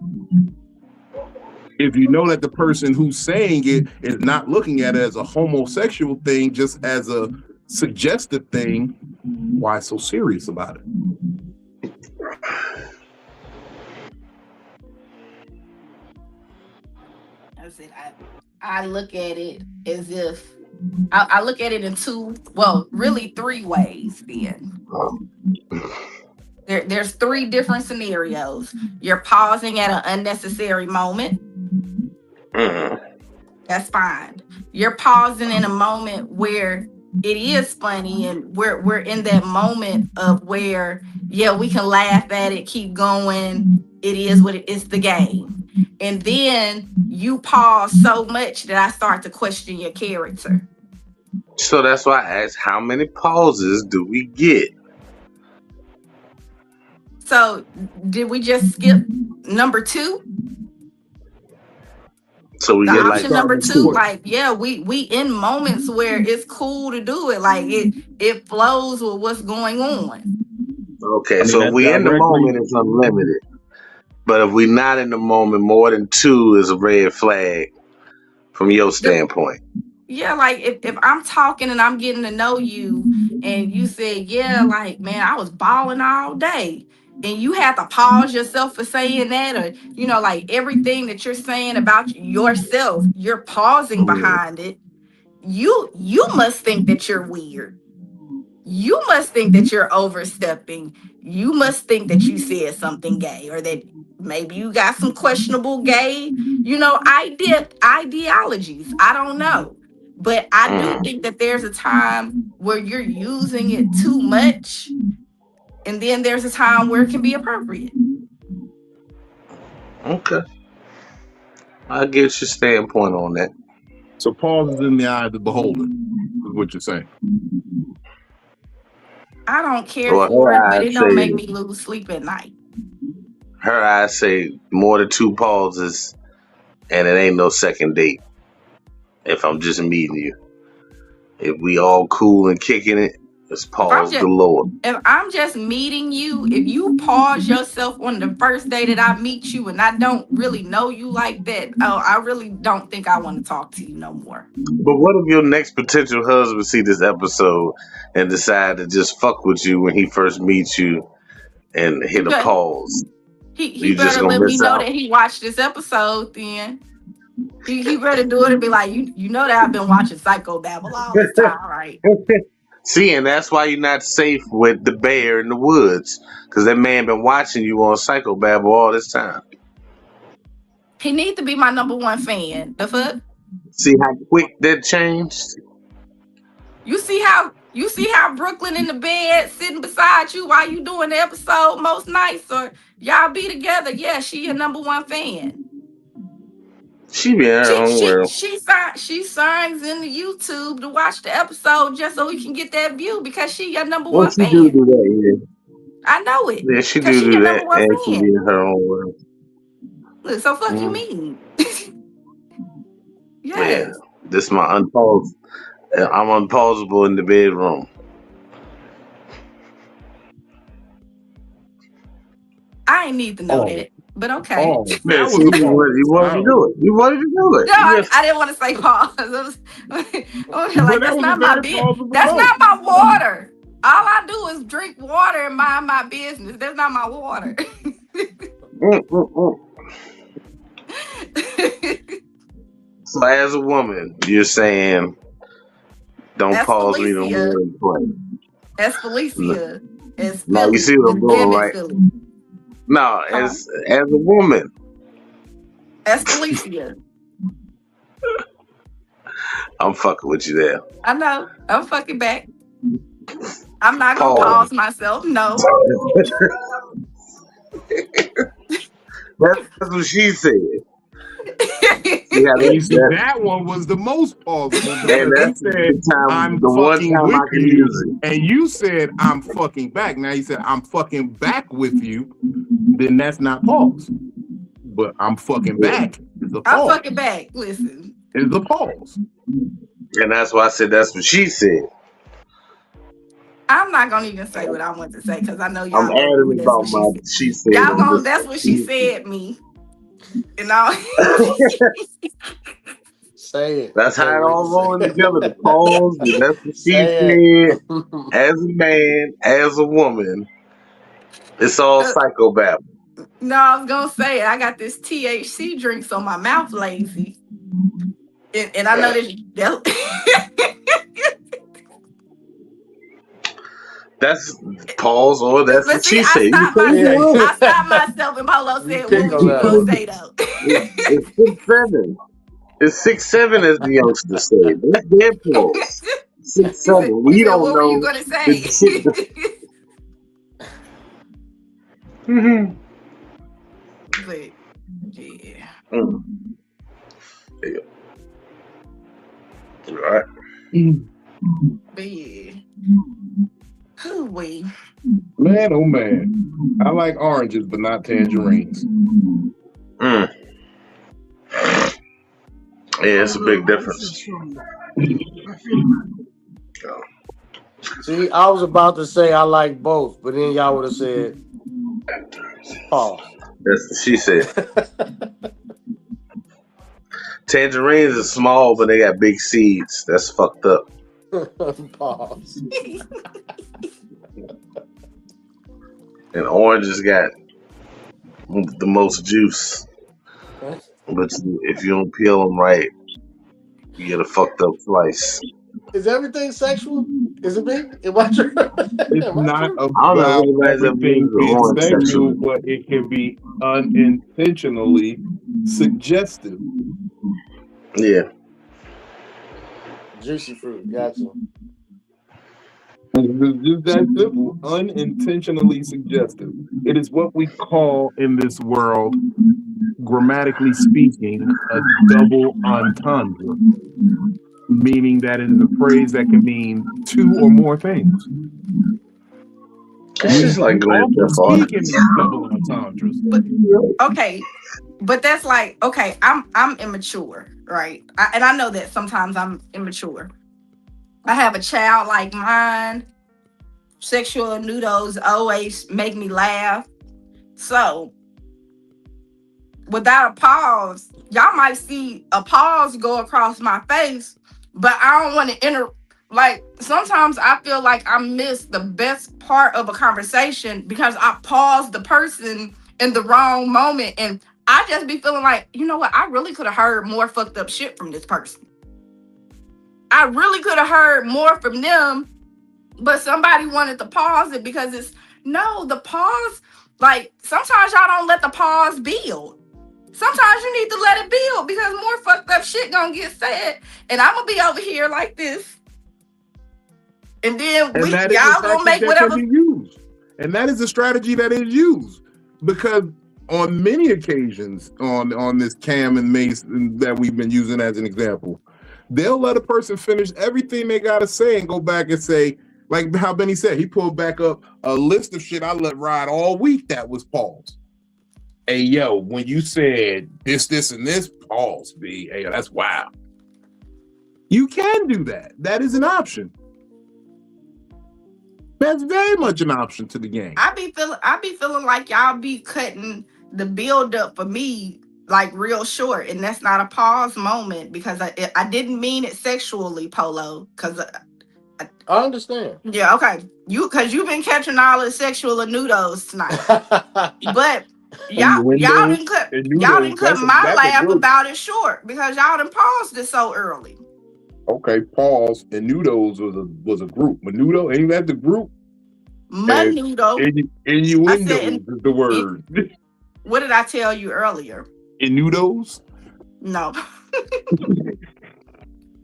If you know that the person who's saying it is not looking at it as a homosexual thing, just as a suggestive thing, why so serious about it? That's it. I look at it as if I look at it in really three ways. Then there's three different scenarios. You're pausing at an unnecessary moment. That's fine. You're pausing in a moment where it is funny and we're in that moment of where, yeah, we can laugh at it, keep going. It is what it is, the game. And then you pause so much that I start to question your character. So that's why I asked, how many pauses do we get? So did we just skip number 2? So we The get Yeah, like option number starting 2, sport. like, yeah, we in moments where it's cool to do it. Like it flows with what's going on. okay. I mean, So if that we in the directly. moment, it's unlimited. But if we not in the moment, more than 2 is a red flag from your The- standpoint. yeah, like if I'm talking and I'm getting to know you and you said, yeah, like, man, I was balling all day. And you have to pause yourself for saying that, or like everything that you're saying about yourself, you're pausing behind it. You must think that you're weird. You must think that you're overstepping. You must think that you said something gay, or that maybe you got some questionable gay, ideologies. I don't know. But I do Mm. think that there's a time where you're using it too much, and then there's a time where it can be appropriate. Okay. I get your standpoint on that. So pause is in the eye of the beholder, is what you're saying. I don't care Well, for it, but it don't make me lose sleep at night. her eyes say more than 2 pauses, and it ain't no second date. If I'm just meeting you, if we all cool and kicking it, it's pause galore. If I'm just meeting you, if you pause yourself on the first day that I meet you and I don't really know you like that, I really don't think I want to talk to you no more. But what if your next potential husband see this episode and decide to just fuck with you when he first meets you and hit a pause? He You just better gonna let me miss know out? that he watched this episode then. He better do it and be like, you know that I've been watching Psycho-Babble all this time, right? See, and that's why you're not safe with the bear in the woods, because that man been watching you on Psycho-Babble all this time. He needs to be my number 1 fan. The fuck? See how quick that changed? You see how Brooklyn in the bed sitting beside you while you doing the episode most nights, or y'all be together? Yeah, she your number 1 fan. She be in her own world. She signs in the YouTube to watch the episode just so we can get that view because she your number 1 She fan. do that, yeah. I know it. Yeah, she Because she do your that, number 1 and she be fan. in her own world. Look, so fuck you mean. Yes. Yeah, this my unpaused. I'm unpausable in the bedroom. I ain't need to know that, but okay. Oh, Yeah, that see, was you wanted to do it. You wanted to do it. No, I didn't want to say pause. Like, that's not my business. That's not my water. All I do is drink water and mind my business. That's not my water. So as a woman, you're saying don't That's pause me no Felicia. more than play. That's Felicia. It's Now you Philly. see what I'm doing, right? Philly. No, as a woman. That's Felicia. I'm fucking with you there. I know. I'm fucking back. I'm not gonna pause myself. No. That's what she said. Yeah, that one was the most plausible. And that's he said, I'm fucking with you. And you said, I'm fucking back. Now you said, I'm fucking back with you. Then that's not pause. But I'm fucking back is a pause. I'm fucking back. Listen. It's a pause. And that's why I said that's what she said. I'm not gonna even say what I want to say because I know y'all. I'm adamant about my she said. Y'all gonna that's what she said me. And all. Say it. That's how it all rolling together. The pause. And that's what she said. As a man, as a woman, it's all Psycho-Babble. No, I was gonna say I got this THC drink, so my mouth lazy. And I know that. That's pause, or that's what she said. I stopped myself, and Polo said, "What was you gonna say though?" It's 6'7". It's 6'7", as the youngsters say. That's their pause. 6'7". We don't know. What were you gonna say? But yeah. Yeah. All right. But yeah. Who we? Man, oh man. I like oranges, but not tangerines. Yeah, it's a big difference. See, I was about to say I like both, but then y'all would have said pause. That's what she said. Tangerines are small, but they got big seeds. That's fucked up. Pause. And oranges got the most juice. But if you don't peel them right, you get a fucked up slice. Is everything sexual? Is it me? Am I true? It's not I don't know about if anybody's ever everything used the being orange sexual, sexually. but it can be unintentionally suggestive. Yeah. Juicy fruit. Gotcha. It's just that simple. Unintentionally suggestive. It is what we call in this world, grammatically speaking, a double entendre, meaning that it is a phrase that can mean two or more things. It's just like We Grand often Theft Auto. speak in these double entendres. Okay, but that's like, okay, I'm immature, right? And I know that sometimes I'm immature. I have a childlike mind. Sexual noodles always make me laugh. So without a pause, y'all might see a pause go across my face, but I don't want to enter. Like, sometimes I feel like I miss the best part of a conversation because I paused the person in the wrong moment, and I just be feeling like, you know what, I really could have heard more fucked up shit from this person. I really could have heard more from them, but somebody wanted to pause it because the pause, like, sometimes y'all don't let the pause build. Sometimes you need to let it build because more fucked up shit gonna get said, and I'm gonna be over here like this, and then And that is y'all a gonna tactic make that whatever. can be used. And that is a strategy that is used because on many occasions on this Cam and Mace that we've been using as an example, they'll let a person finish everything they gotta say and go back and say, like how Benny said, he pulled back up a list of shit I let ride all week that was paused. Hey, yo, when you said this, and this, pause, B. Hey, that's wild. You can do that. That is an option. That's very much an option to the game. I be feeling like y'all be cutting the build up for me like real short, and that's not a pause moment because I didn't mean it sexually, Polo. Because I understand. Yeah, okay. Because you've been catching all the sexual noodles tonight, but y'all didn't cut my laugh about it short because y'all done paused it so early. Okay, pause. And noodles was a group. Menudo, ain't that the group? Menudo. Innuendo is the word. What did I tell you earlier? Innudos? No.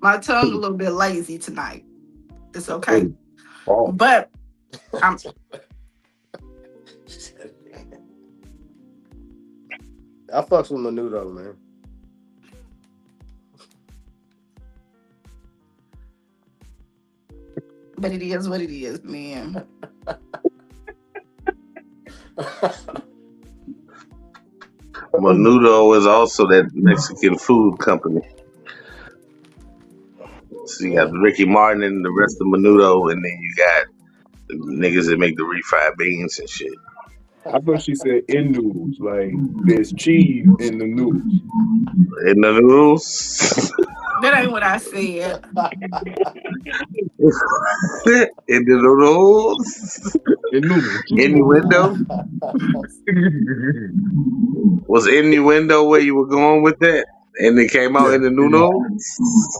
My tongue a little bit lazy tonight. It's okay. Oh. But I'm I fucks with Menudo, man. But it is what it is, man. Menudo is also that Mexican food company. So you got Ricky Martin and the rest of Menudo, and then you got the niggas that make the refried beans and shit. I thought she said in noodles, like there's cheese in the noodles. In the noodles? That ain't what I said. In the noodles? In noodles. Innuendo? Was innuendo where you were going with that? And it came out in the noodles?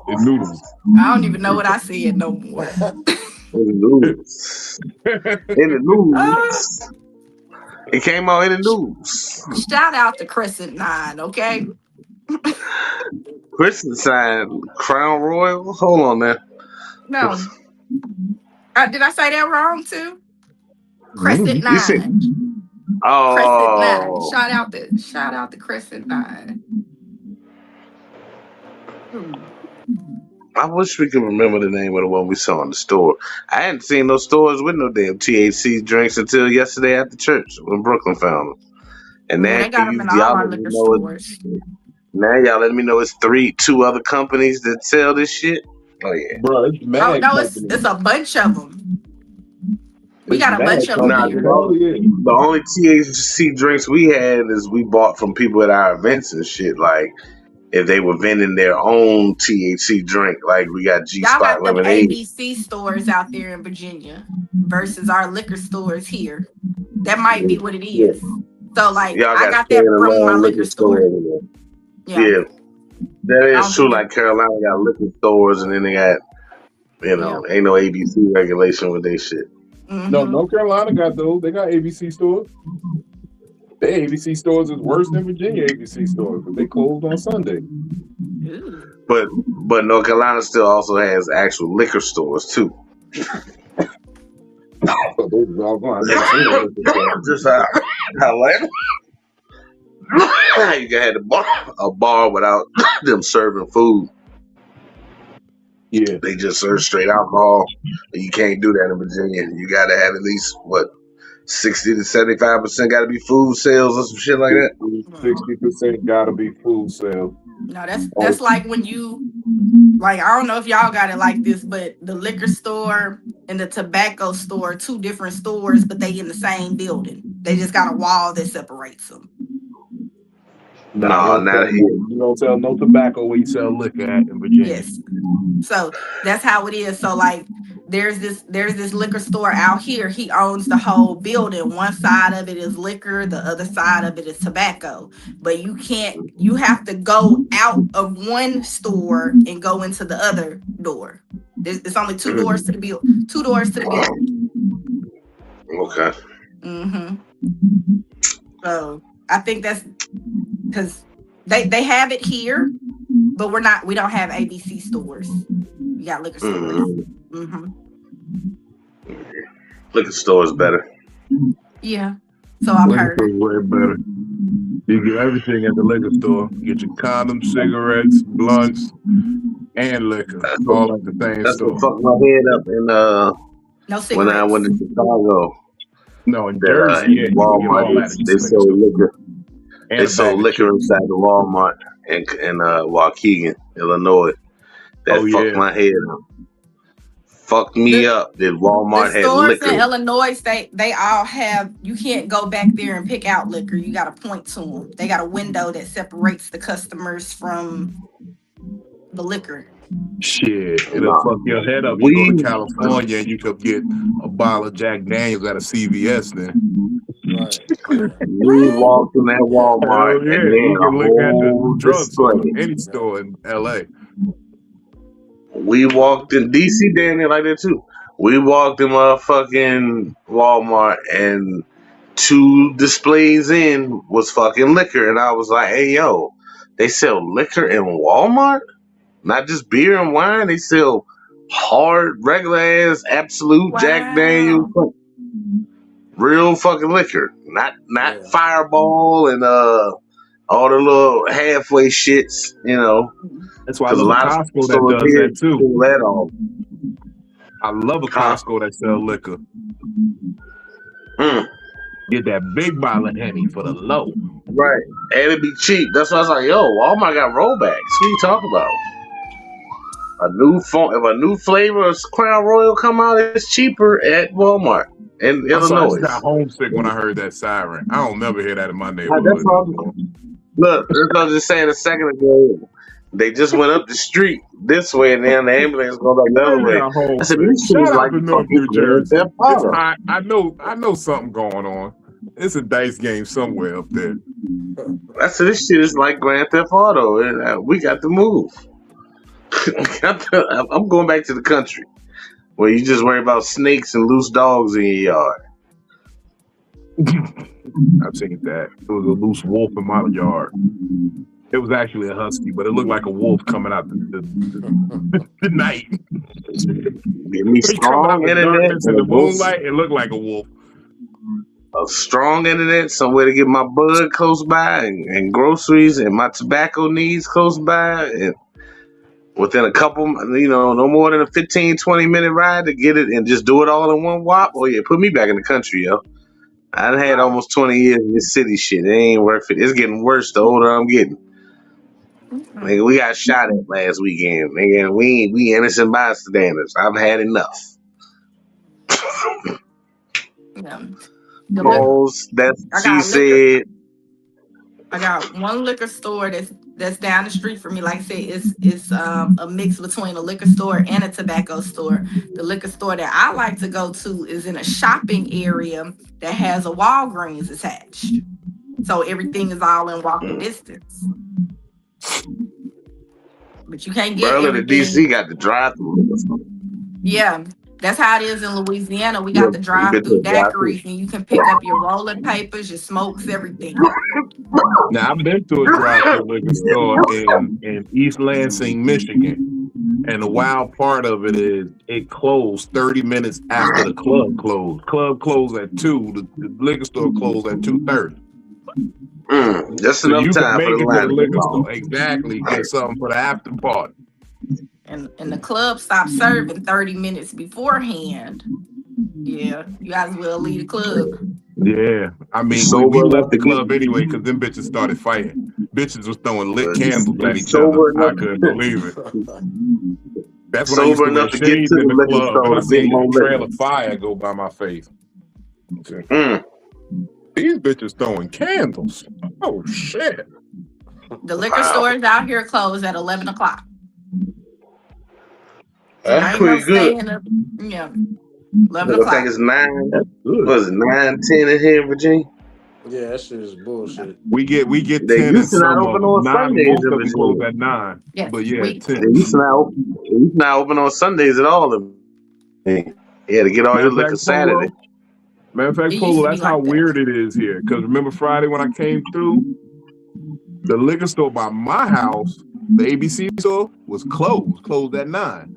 In noodles. I don't even know what I said no more. In the noodles. In the noodles. It came out in the news. Shout out to Crescent 9, okay? Crescent sign, Crown Royal? Hold on now. No. Did I say that wrong too? Crescent 9. You said, oh. Crescent 9. Shout out to Crescent 9. I wish we could remember the name of the one we saw in the store. I hadn't seen no stores with no damn THC drinks until yesterday at the church when Brooklyn found them. And They got them in all our liquor stores. Now y'all let me know it's two other companies that sell this shit. Oh yeah. Bro, it's Oh mad no, companies. it's a bunch of them. We It's got a mad bunch of them Nah, companies. here. Hell yeah. the only THC drinks we had is we bought from people at our events and shit. Like if they were vending their own THC drink, like we got G Y'all Spot got them lemonade. ABC stores out there in Virginia versus our liquor stores here. That might be what it Yeah. is. So like Y'all I got got that from my standalone liquor liquor store. stores. Yeah. Yeah, that I is don't true. think Like Carolina got liquor stores, and then they got, ain't no ABC regulation with they shit. No, Mm-hmm. North Carolina got those. They got ABC stores. Their ABC stores is worse than Virginia ABC stores, but they closed on Sunday. Ooh. But North Carolina still also has actual liquor stores too. So those is all gone. I never seen a liquor store. Just how like you can have a bar without them serving food. Yeah. They just serve straight alcohol. You can't do that in Virginia. You got to have at least 60 to 75% got to be food sales or some shit like that. 60% gotta be food sales. No, that's like when you like I don't know if y'all got it like this, but the liquor store and the tobacco store, two different stores, but they in the same building. They just got a wall that separates them. No, not here. You don't sell no tobacco where you sell liquor at in Virginia. Yes. So that's how it is. So like there's this liquor store out here. He owns the whole building. One side of it is liquor, the other side of it is tobacco. But you have to go out of one store and go into the other door. It's only two doors to the building. Okay. Mm-hmm. So I think that's because they have it here, but we don't have ABC stores. We got liquor stores. Mm-hmm. Liquor store is better. Yeah. So I've heard. Liquor store is way better. You get everything at the liquor store. You get your condoms, cigarettes, blunts, and liquor. All at the same That's store. what fucked my head up in No cigarettes. when I went to Chicago. No, in Jersey, yeah, Walmart, they sold liquor. They sold liquor inside the Walmart in Waukegan, Illinois. That fucked my head up. Fucked me up. That Walmart had liquor. The stores in Illinois, they all have. You can't go back there and pick out liquor. You got to point to them. They got a window that separates the customers from the liquor. Shit, it'll fuck your head up. You go to California and you could get a bottle of Jack Daniels at a CVS then. We walked in that Walmart and then you can look at the whole drugstore, display. any store in LA. We walked in DC, Daniel, like that too. We walked in motherfucking Walmart and 2 displays in was fucking liquor, and I was like, "Hey, yo, they sell liquor in Walmart? Not just beer and wine. They sell hard, regular ass, absolute Jack Daniels, real fucking liquor, not Fireball and all the little halfway shits, That's why I love a Costco that does that too. I love a Costco that sells liquor. Get that big bottle of Henny for the low. Right. And it'd be cheap. That's why I was like, yo, Walmart got rollbacks. What you talking about? If a new flavor of Crown Royal come out, it's cheaper at Walmart in Illinois. I just got homesick when I heard that siren. I don't never hear that in my neighborhood. Look, that's what I was just saying a second ago. They just went up the street this way, and then the ambulance go back the other way. I said, "This shit is like North New Jersey." I know something going on. It's a dice game somewhere up there. I said, "This shit is like Grand Theft Auto, and we got to move." I'm going back to the country where you just worry about snakes and loose dogs in your yard. I've seen that. It was a loose wolf in my yard. It was actually a husky, but it looked like a wolf coming out the night. Give me strong internet in the moonlight. It looked like a wolf. A strong internet, somewhere to get my bud close by, and groceries and my tobacco needs close by, and within a couple, no more than a 15-20 minute ride to get it and just do it all in one whop. Oh yeah, put me back in the country, yo. I done had almost 20 years in this city shit. It ain't worth it. It's getting worse the older I'm getting. Nigga, we got shot at last weekend. Nigga, we innocent bystanders. I've had enough. Yeah. The Yeah. Balls. That's I she got liquor. said. I got one liquor store that's down the street from me. Like I said, it's a mix between a liquor store and a tobacco store. The liquor store that I like to go to is in a shopping area that has a Walgreens attached. So everything is all in walking distance. But you can't get Maryland and DC everything. got the drive-through. Yeah, that's how it is in Louisiana. We Yeah, got the you get drive-through the drive-through. daiquiris, and you can pick up your rolling papers, your smokes, everything. Now I've been to a drive-through liquor store in East Lansing, Michigan, and the wild part of it is it closed 30 minutes after the club closed. Club closed at 2. The liquor store closed at 2:30. Just So enough you can time for make the it to line the to liquor get store long. exactly, get something for the after party. And the club stopped serving 30 minutes beforehand. Yeah, you guys will leave the club. Yeah, I mean we Sober enough left the to get club anyway because them bitches started fighting. Bitches was throwing lit candles at each other. sober I enough. couldn't believe it. That's when I used Sober to wear enough to get shades to in the the liquor club, and store I to get seen more a trail liquor. of fire go by my face. Okay. Mm. These bitches throwing candles. Oh shit! The liquor Wow. stores out here close at 11 o'clock. So That's I ain't no pretty good. staying up. Yeah, 11 I think o'clock. it's 9. That's good. What is it, 9, 10 in here in Virginia? Yeah, that shit is bullshit. We get They 10 in used to not some of open them. on 9, Sundays most in of them close Virginia. at 9. Yes, But yeah, we 10. They used to not open on Sundays at all. You had to get all Matter your of liquor fact, Polo. Saturday. Matter of it fact, used Polo. to be That's how like that. weird it is here. Because remember Friday when I came through, the liquor store by my house, the ABC store, was closed at 9.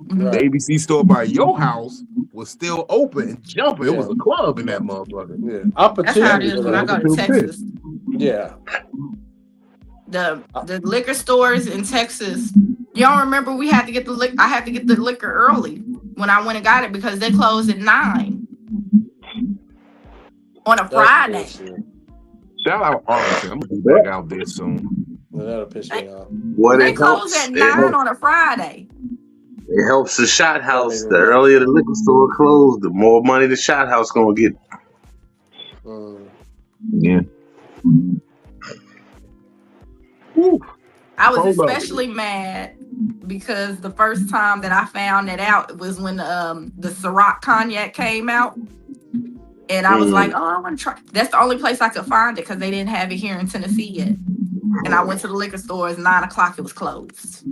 Mhm. The Right. ABC store by your house was still open and jumping. It Yeah. was a club in that motherfucker. Yeah. That's how it Opportunity is for when I that. go to Until 10. Texas. Yeah. The liquor stores in Texas. Y'all remember we had to get the liquor. I had to get the liquor early when I went and got it because they closed at 9 on a That's Friday. bullshit. Shout out Arlington. I'm gonna be back out there soon. Yeah, that'll piss me off. What They it close helps, at 9 on a Friday. it helps the shot house. even The worse. earlier the liquor store closed, the more money the shot house gonna get. Yeah. Woo. I was Hold up. especially mad because the first time that I found that out was when the Ciroc cognac came out. And I was like, oh, I want to try. That's the only place I could find it because they didn't have it here in Tennessee yet. And I went to the liquor store. It's 9 o'clock. It was closed.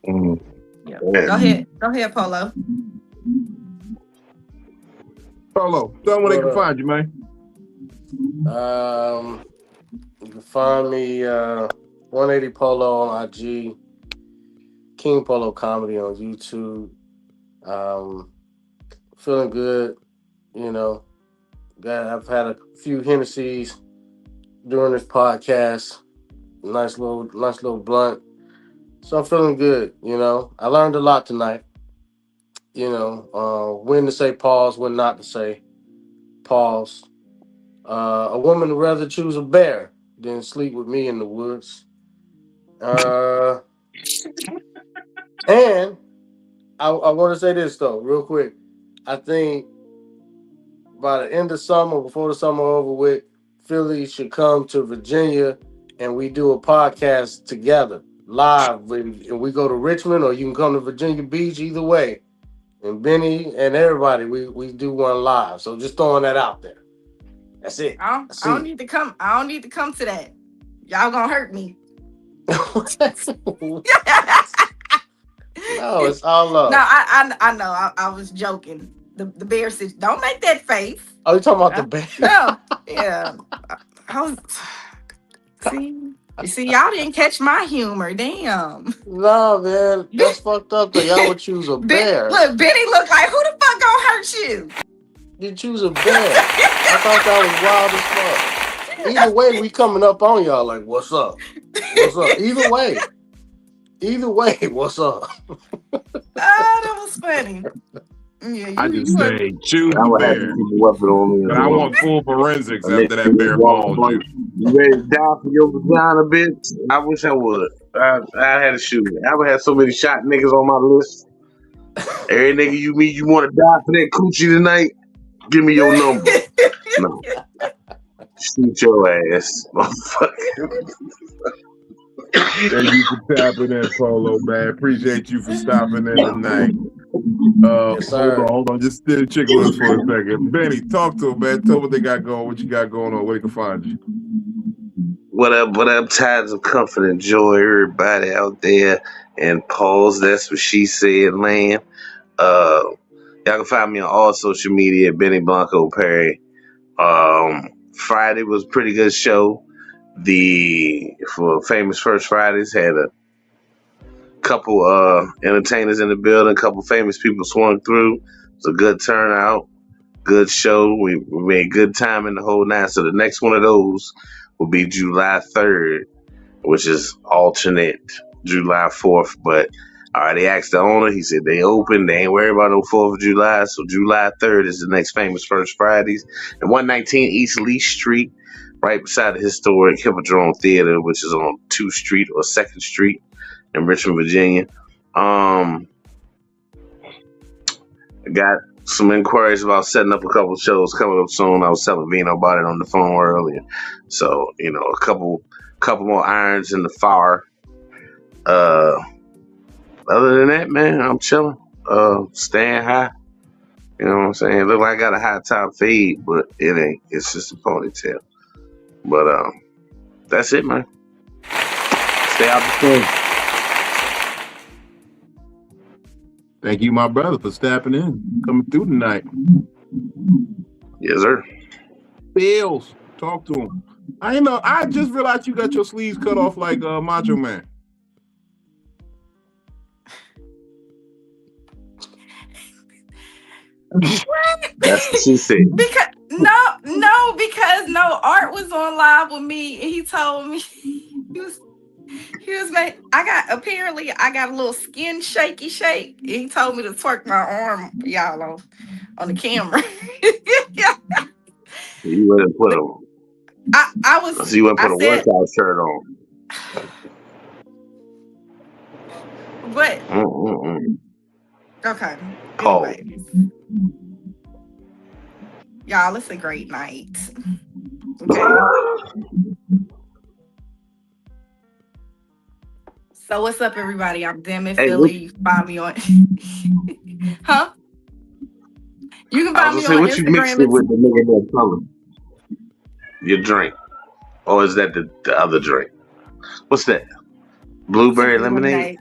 Mm. Yeah. Yeah. Go ahead, Polo. Polo, tell them where they can find you, man. You can find me 180 Polo on IG, King Polo Comedy on YouTube. Feeling good, you know. I've had a few Hennessy's during this podcast. Nice little blunt. So I'm feeling good, you know. I learned a lot tonight. You know, when to say pause, when not to say pause. A woman would rather choose a bear than sleep with me in the woods. And I want to say this, though, real quick. I think by the end of summer, before the summer over with, Philly should come to Virginia and we do a podcast together, live. And we go to Richmond or you can come to Virginia Beach, either way. And Benny and everybody, we do one live. So just throwing that out there. That's it. I don't need to come. I don't need to come to that. Y'all gonna hurt me. No, it's all love. No, I know. I was joking. The bear said, "Don't make that face." Oh, you talking about the bear? No, yeah. I was. See, y'all didn't catch my humor. Damn. No, man, that's fucked up. Though y'all would choose a bear. Look, Benny looked like, who the fuck gonna hurt you? You choose a bear. I thought that was wild as fuck. Either way, we coming up on y'all like, what's up? What's up? Either way, what's up? Oh, that was funny. Yeah, I just you say choose I the would have to bear, keep a weapon on me as but I well. want full forensics A nigga after that just bear walk up mauled on you. you ready to die for your vagina, bitch? I wish I would. I had to shoot me. I would have so many shot niggas on my list. Every nigga you meet, you want to die for that coochie tonight? Give me your number. No, shoot your ass, motherfucker. Thank you for tapping in, Polo, man. Appreciate you for stopping in tonight. Yes, sir. Hold on. Just still chick with us for a second. Benny, talk to him, man. Tell them what they got going, what you got going on, where they can find you. What up, tides of comfort and joy, everybody out there. And pause, that's what she said, land. Y'all can find me on all social media, Benny Blanco Perry. Friday was a pretty good show. For Famous First Fridays had a couple entertainers in the building, a couple famous people swung through. It was a good turnout, good show. We made good time in the whole night. So the next one of those will be July 3rd, which is alternate July 4th. But I already asked the owner. He said they open. They ain't worried about no 4th of July. So July 3rd is the next Famous First Fridays. And 119 East Lee Street, right beside the historic Hippodrome Theater, which is on 2nd Street or 2nd Street in Richmond, Virginia. I got some inquiries about setting up a couple shows coming up soon. I was telling Vino about it on the phone earlier. So, a couple more irons in the fire. Other than that, man, I'm chilling. Staying high. You know what I'm saying? Look like I got a high top fade, but it ain't. It's just a ponytail. But that's it, man. Stay out the sun. Thank you, my brother, for stepping in, coming through tonight. Yes, sir. Bills, talk to him. I just realized you got your sleeves cut off like Macho Man. That's what she said. Because Art was on live with me and he told me he was I got a little skin shaky shake. And he told me to twerk my arm, y'all, on the camera. You wouldn't put a workout shirt on. But okay. Cold. Y'all, it's a great night. Okay. So what's up, everybody? I'm DamnItPhilly. You find me on huh? You can find me on what Instagram. You mixed it with the nigga that color? Your drink. Or is that the other drink? What's that? Blueberry lemonade?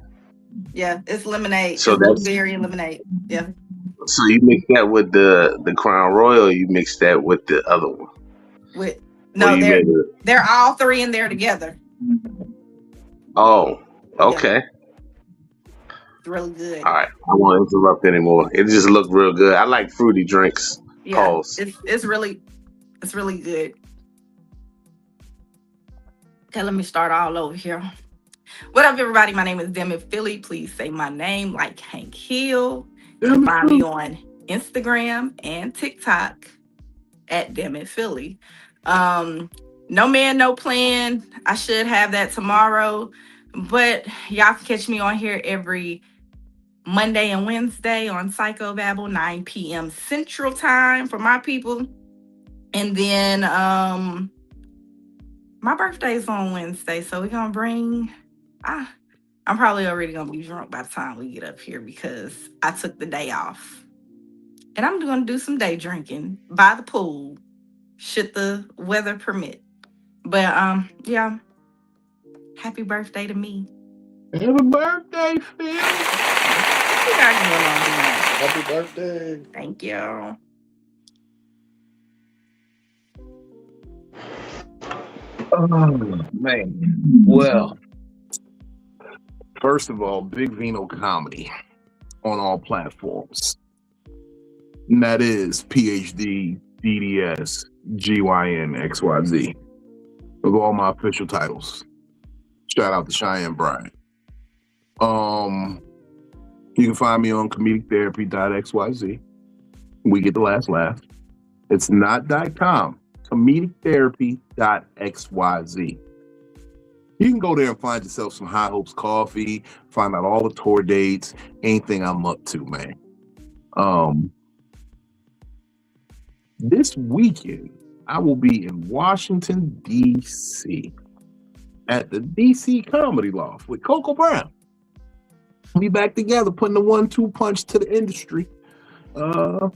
Yeah, it's lemonade. So it's blueberry and lemonade. Yeah. So you mix that with the Crown Royal, or you mix that with the other one? They're all three in there together. Oh, okay. Yeah. It's really good. All right. I won't interrupt anymore. It just looked real good. I like fruity drinks. Yeah. Pause. It's really good. Okay, let me start all over here. What up, everybody? My name is DamnItPhilly. Please say my name like Hank Hill. You can find me on Instagram and TikTok at DamnItPhilly. No man, no plan. I should have that tomorrow. But y'all can catch me on here every Monday and Wednesday on Psycho-Babble, 9 p.m. Central Time for my people. And then my birthday's on Wednesday, so we're going to bring... I'm probably already going to be drunk by the time we get up here because I took the day off. And I'm going to do some day drinking by the pool, should the weather permit. But, yeah, happy birthday to me. Happy birthday, Phil. Happy birthday. Thank you. Oh, man. Well, first of all, Big Vino Comedy on all platforms. And that is PhD, DDS, GYN, XYZ. Those are all my official titles. Shout out to Cheyenne Bryant. You can find me on comedictherapy.xyz. We get the last laugh. It's not .com. Comedictherapy.xyz. You can go there and find yourself some High Hopes coffee, find out all the tour dates, anything I'm up to, man. This weekend, I will be in Washington, D.C. at the D.C. Comedy Loft with Coco Brown. We back together, putting the 1-2 punch to the industry. You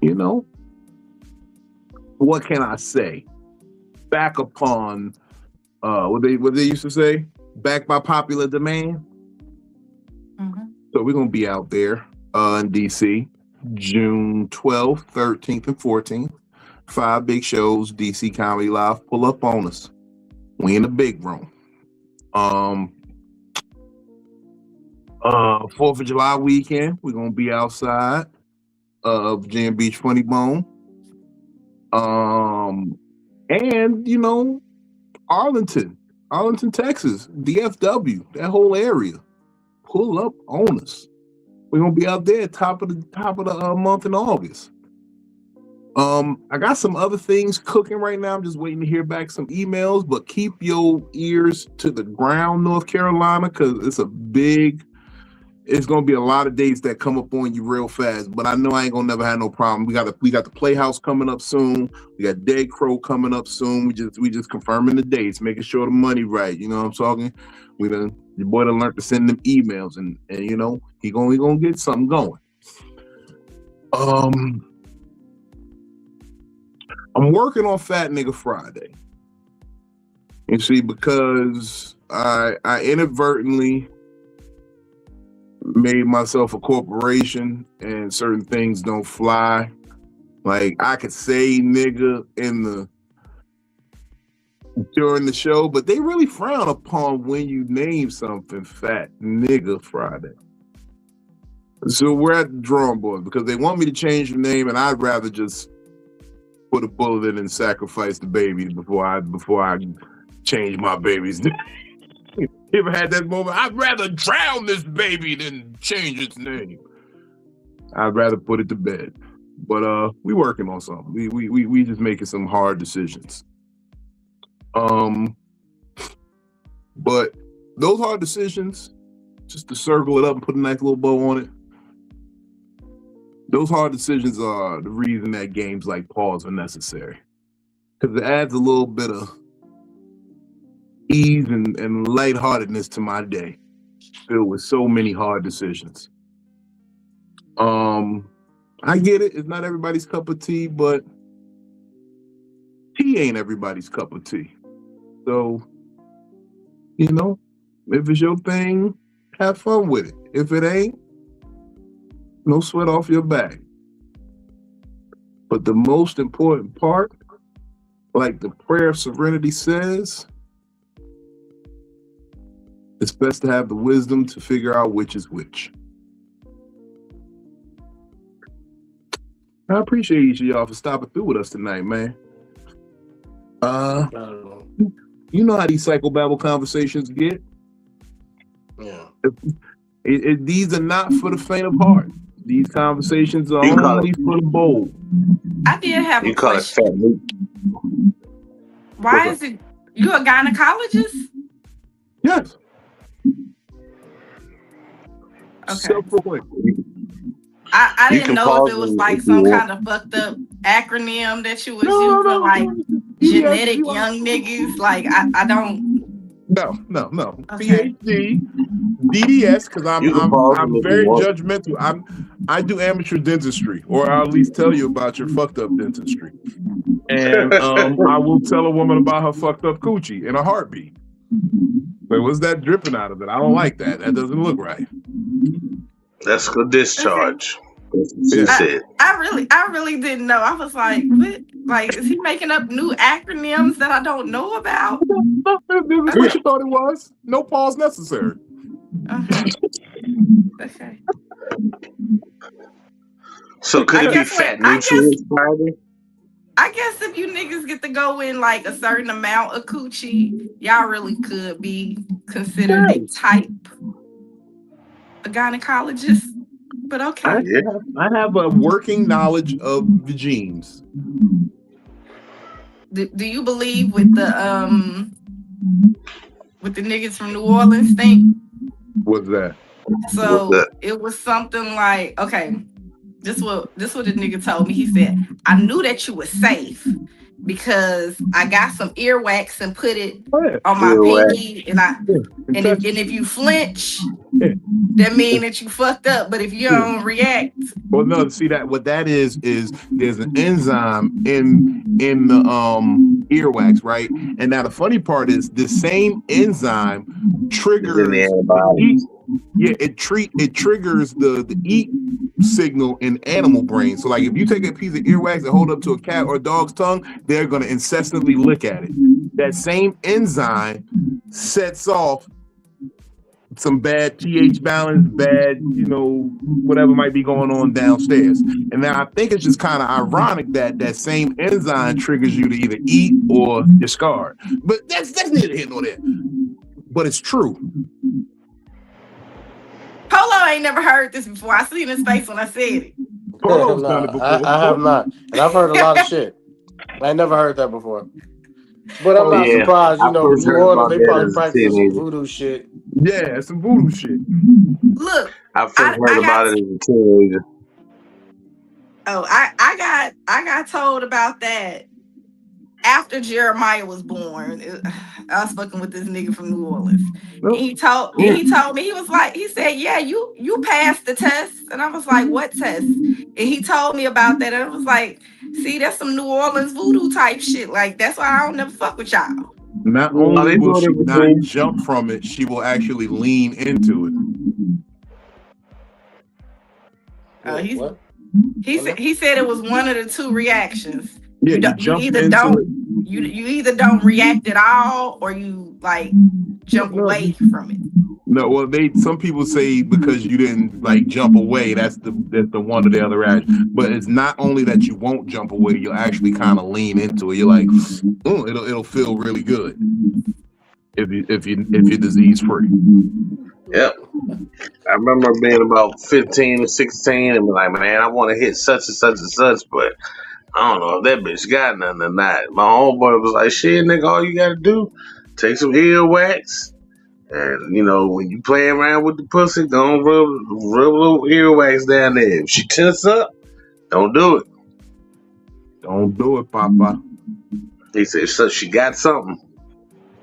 know, what can I say? Back upon what they used to say, back by popular demand. Mm-hmm. So we're gonna be out there in DC, June 12th, 13th, and 14th. 5 big shows, DC Comedy Live. Pull up on us. We in the big room. 4th of July weekend, we're gonna be outside of Virginia Beach Funny Bone. And you know, Arlington, Texas, DFW, that whole area. Pull up on us. We're gonna be out there top of the month in August. I got some other things cooking right now. I'm just waiting to hear back some emails, but keep your ears to the ground, North Carolina, because it's gonna be a lot of dates that come up on you real fast. But I know I ain't gonna never have no problem. We got the Playhouse coming up soon. We got Dead Crow coming up soon. We just confirming the dates, making sure the money right. You know what I'm talking? Your boy done learned to send them emails, and you know he gonna get something going. I'm working on Fat Nigga Friday. You see, because I inadvertently made myself a corporation and certain things don't fly. Like I could say nigga during the show, but they really frown upon when you name something Fat Nigga Friday. So we're at the drawing board because they want me to change the name, and I'd rather just put a bullet in and sacrifice the baby before I change my baby's name. You ever had that moment? I'd rather drown this baby than change its name. I'd rather put it to bed. But we working on something. We just making some hard decisions. But those hard decisions, just to circle it up and put a nice little bow on it, those hard decisions are the reason that games like pause are necessary. Because it adds a little bit of ease and lightheartedness to my day, filled with so many hard decisions. I get it. It's not everybody's cup of tea, but tea ain't everybody's cup of tea. So, you know, if it's your thing, have fun with it. If it ain't, no sweat off your back. But the most important part, like the prayer of serenity says, it's best to have the wisdom to figure out which is which. I appreciate each of y'all for stopping through with us tonight, man. You know how these Psycho-Babble conversations get. Yeah. These are not for the faint of heart. These conversations are only for the bold. I did have a question. Why is it you a gynecologist? Yes. Okay. Self-proclaimed. I didn't know if it was like some kind of fucked up acronym that you was using, like genetic young niggas. Like I don't. No. Okay. PhD, DDS, because I'm very judgmental. I do amateur dentistry, or I'll at least tell you about your fucked up dentistry. And I will tell a woman about her fucked up coochie in a heartbeat. But what's that dripping out of it? I don't like that. That doesn't look right. That's a discharge. I really didn't know. I was like, what? Like, is he making up new acronyms that I don't know about? No, this is what you thought it was. No pause necessary. Okay. So could it be Fat Nutrients Friday? I guess if you niggas get to go in like a certain amount of coochie, y'all really could be considered a type. a gynecologist, but okay. Yeah. I have a working knowledge of vaginas. Do you believe with the niggas from New Orleans thing? What's that? So What's that? it was something like, okay, this what the nigga told me. He said, I knew that you were safe because I got some earwax and put it on my pinky, and if you flinch, that mean that you fucked up. But if you don't react, well, no. See that what that is there's an enzyme in the earwax, right? And now the funny part is the same enzyme triggers it triggers the eat signal in animal brain. So like if you take a piece of earwax and hold up to a cat or a dog's tongue, they're gonna incessantly lick at it. That same enzyme sets off some bad pH balance, bad, whatever might be going on downstairs. And now I think it's just kind of ironic that that same enzyme triggers you to either eat or discard. But that's neither here nor there. But it's true. Polo ain't never heard this before. I seen his face when I said it. Polo's done it before. I have not. And I've heard a lot of shit. I ain't never heard that before. But I'm not surprised, New Orleans, they probably practice some voodoo shit. Yeah, some voodoo shit. Look, I first heard about it as a teenager. Oh, I got told about that after Jeremiah was born. I was fucking with this nigga from New Orleans. And he told me, he said, yeah, you passed the test. And I was like, what test? And he told me about that. And I was like, see, that's some New Orleans voodoo type shit. Like, that's why I don't never fuck with y'all. Not only will she not jump from it, she will actually lean into it. He said it was one of the two reactions. Yeah, you either don't react at all, or you like jump away from it. No, well, some people say because you didn't like jump away, that's the one or the other reaction. But it's not only that you won't jump away, you'll actually kind of lean into it. You're like, it'll feel really good if you're disease free. Yep. I remember being about 15 or 16 and be like, man, I want to hit such and such and such, but I don't know if that bitch got nothing or not. My homeboy was like, shit, nigga, all you gotta do, take some earwax. And, when you play around with the pussy, don't rub a little earwax down there. If she tense up, don't do it. Don't do it, Papa. He said, so she got something.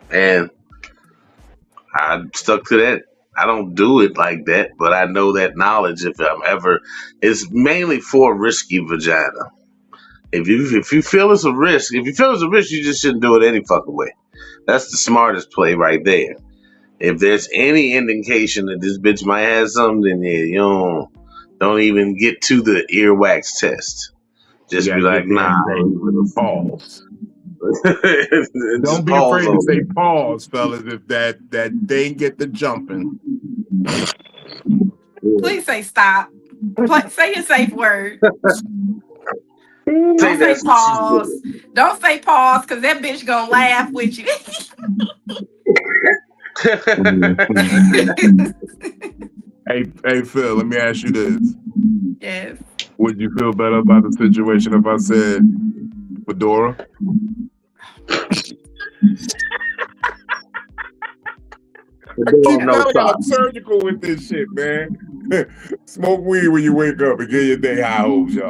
And I stuck to that. I don't do it like that, but I know that knowledge if I'm ever, it's mainly for risky vagina. If you feel it's a risk, you just shouldn't do it any fucking way. That's the smartest play right there. If there's any indication that this bitch might have something, then you don't even get to the earwax test. Just be like, nah. Pause. Don't be afraid to say pause, fellas, if that they get the jumping. Please say stop. Say a safe word. Don't say pause. Don't say pause, because that bitch gonna laugh with you. Hey, Phil, let me ask you this. Yes. Would you feel better about the situation if I said fedora? I'm surgical with this shit, man. Smoke weed when you wake up and get your day high hopes, y'all.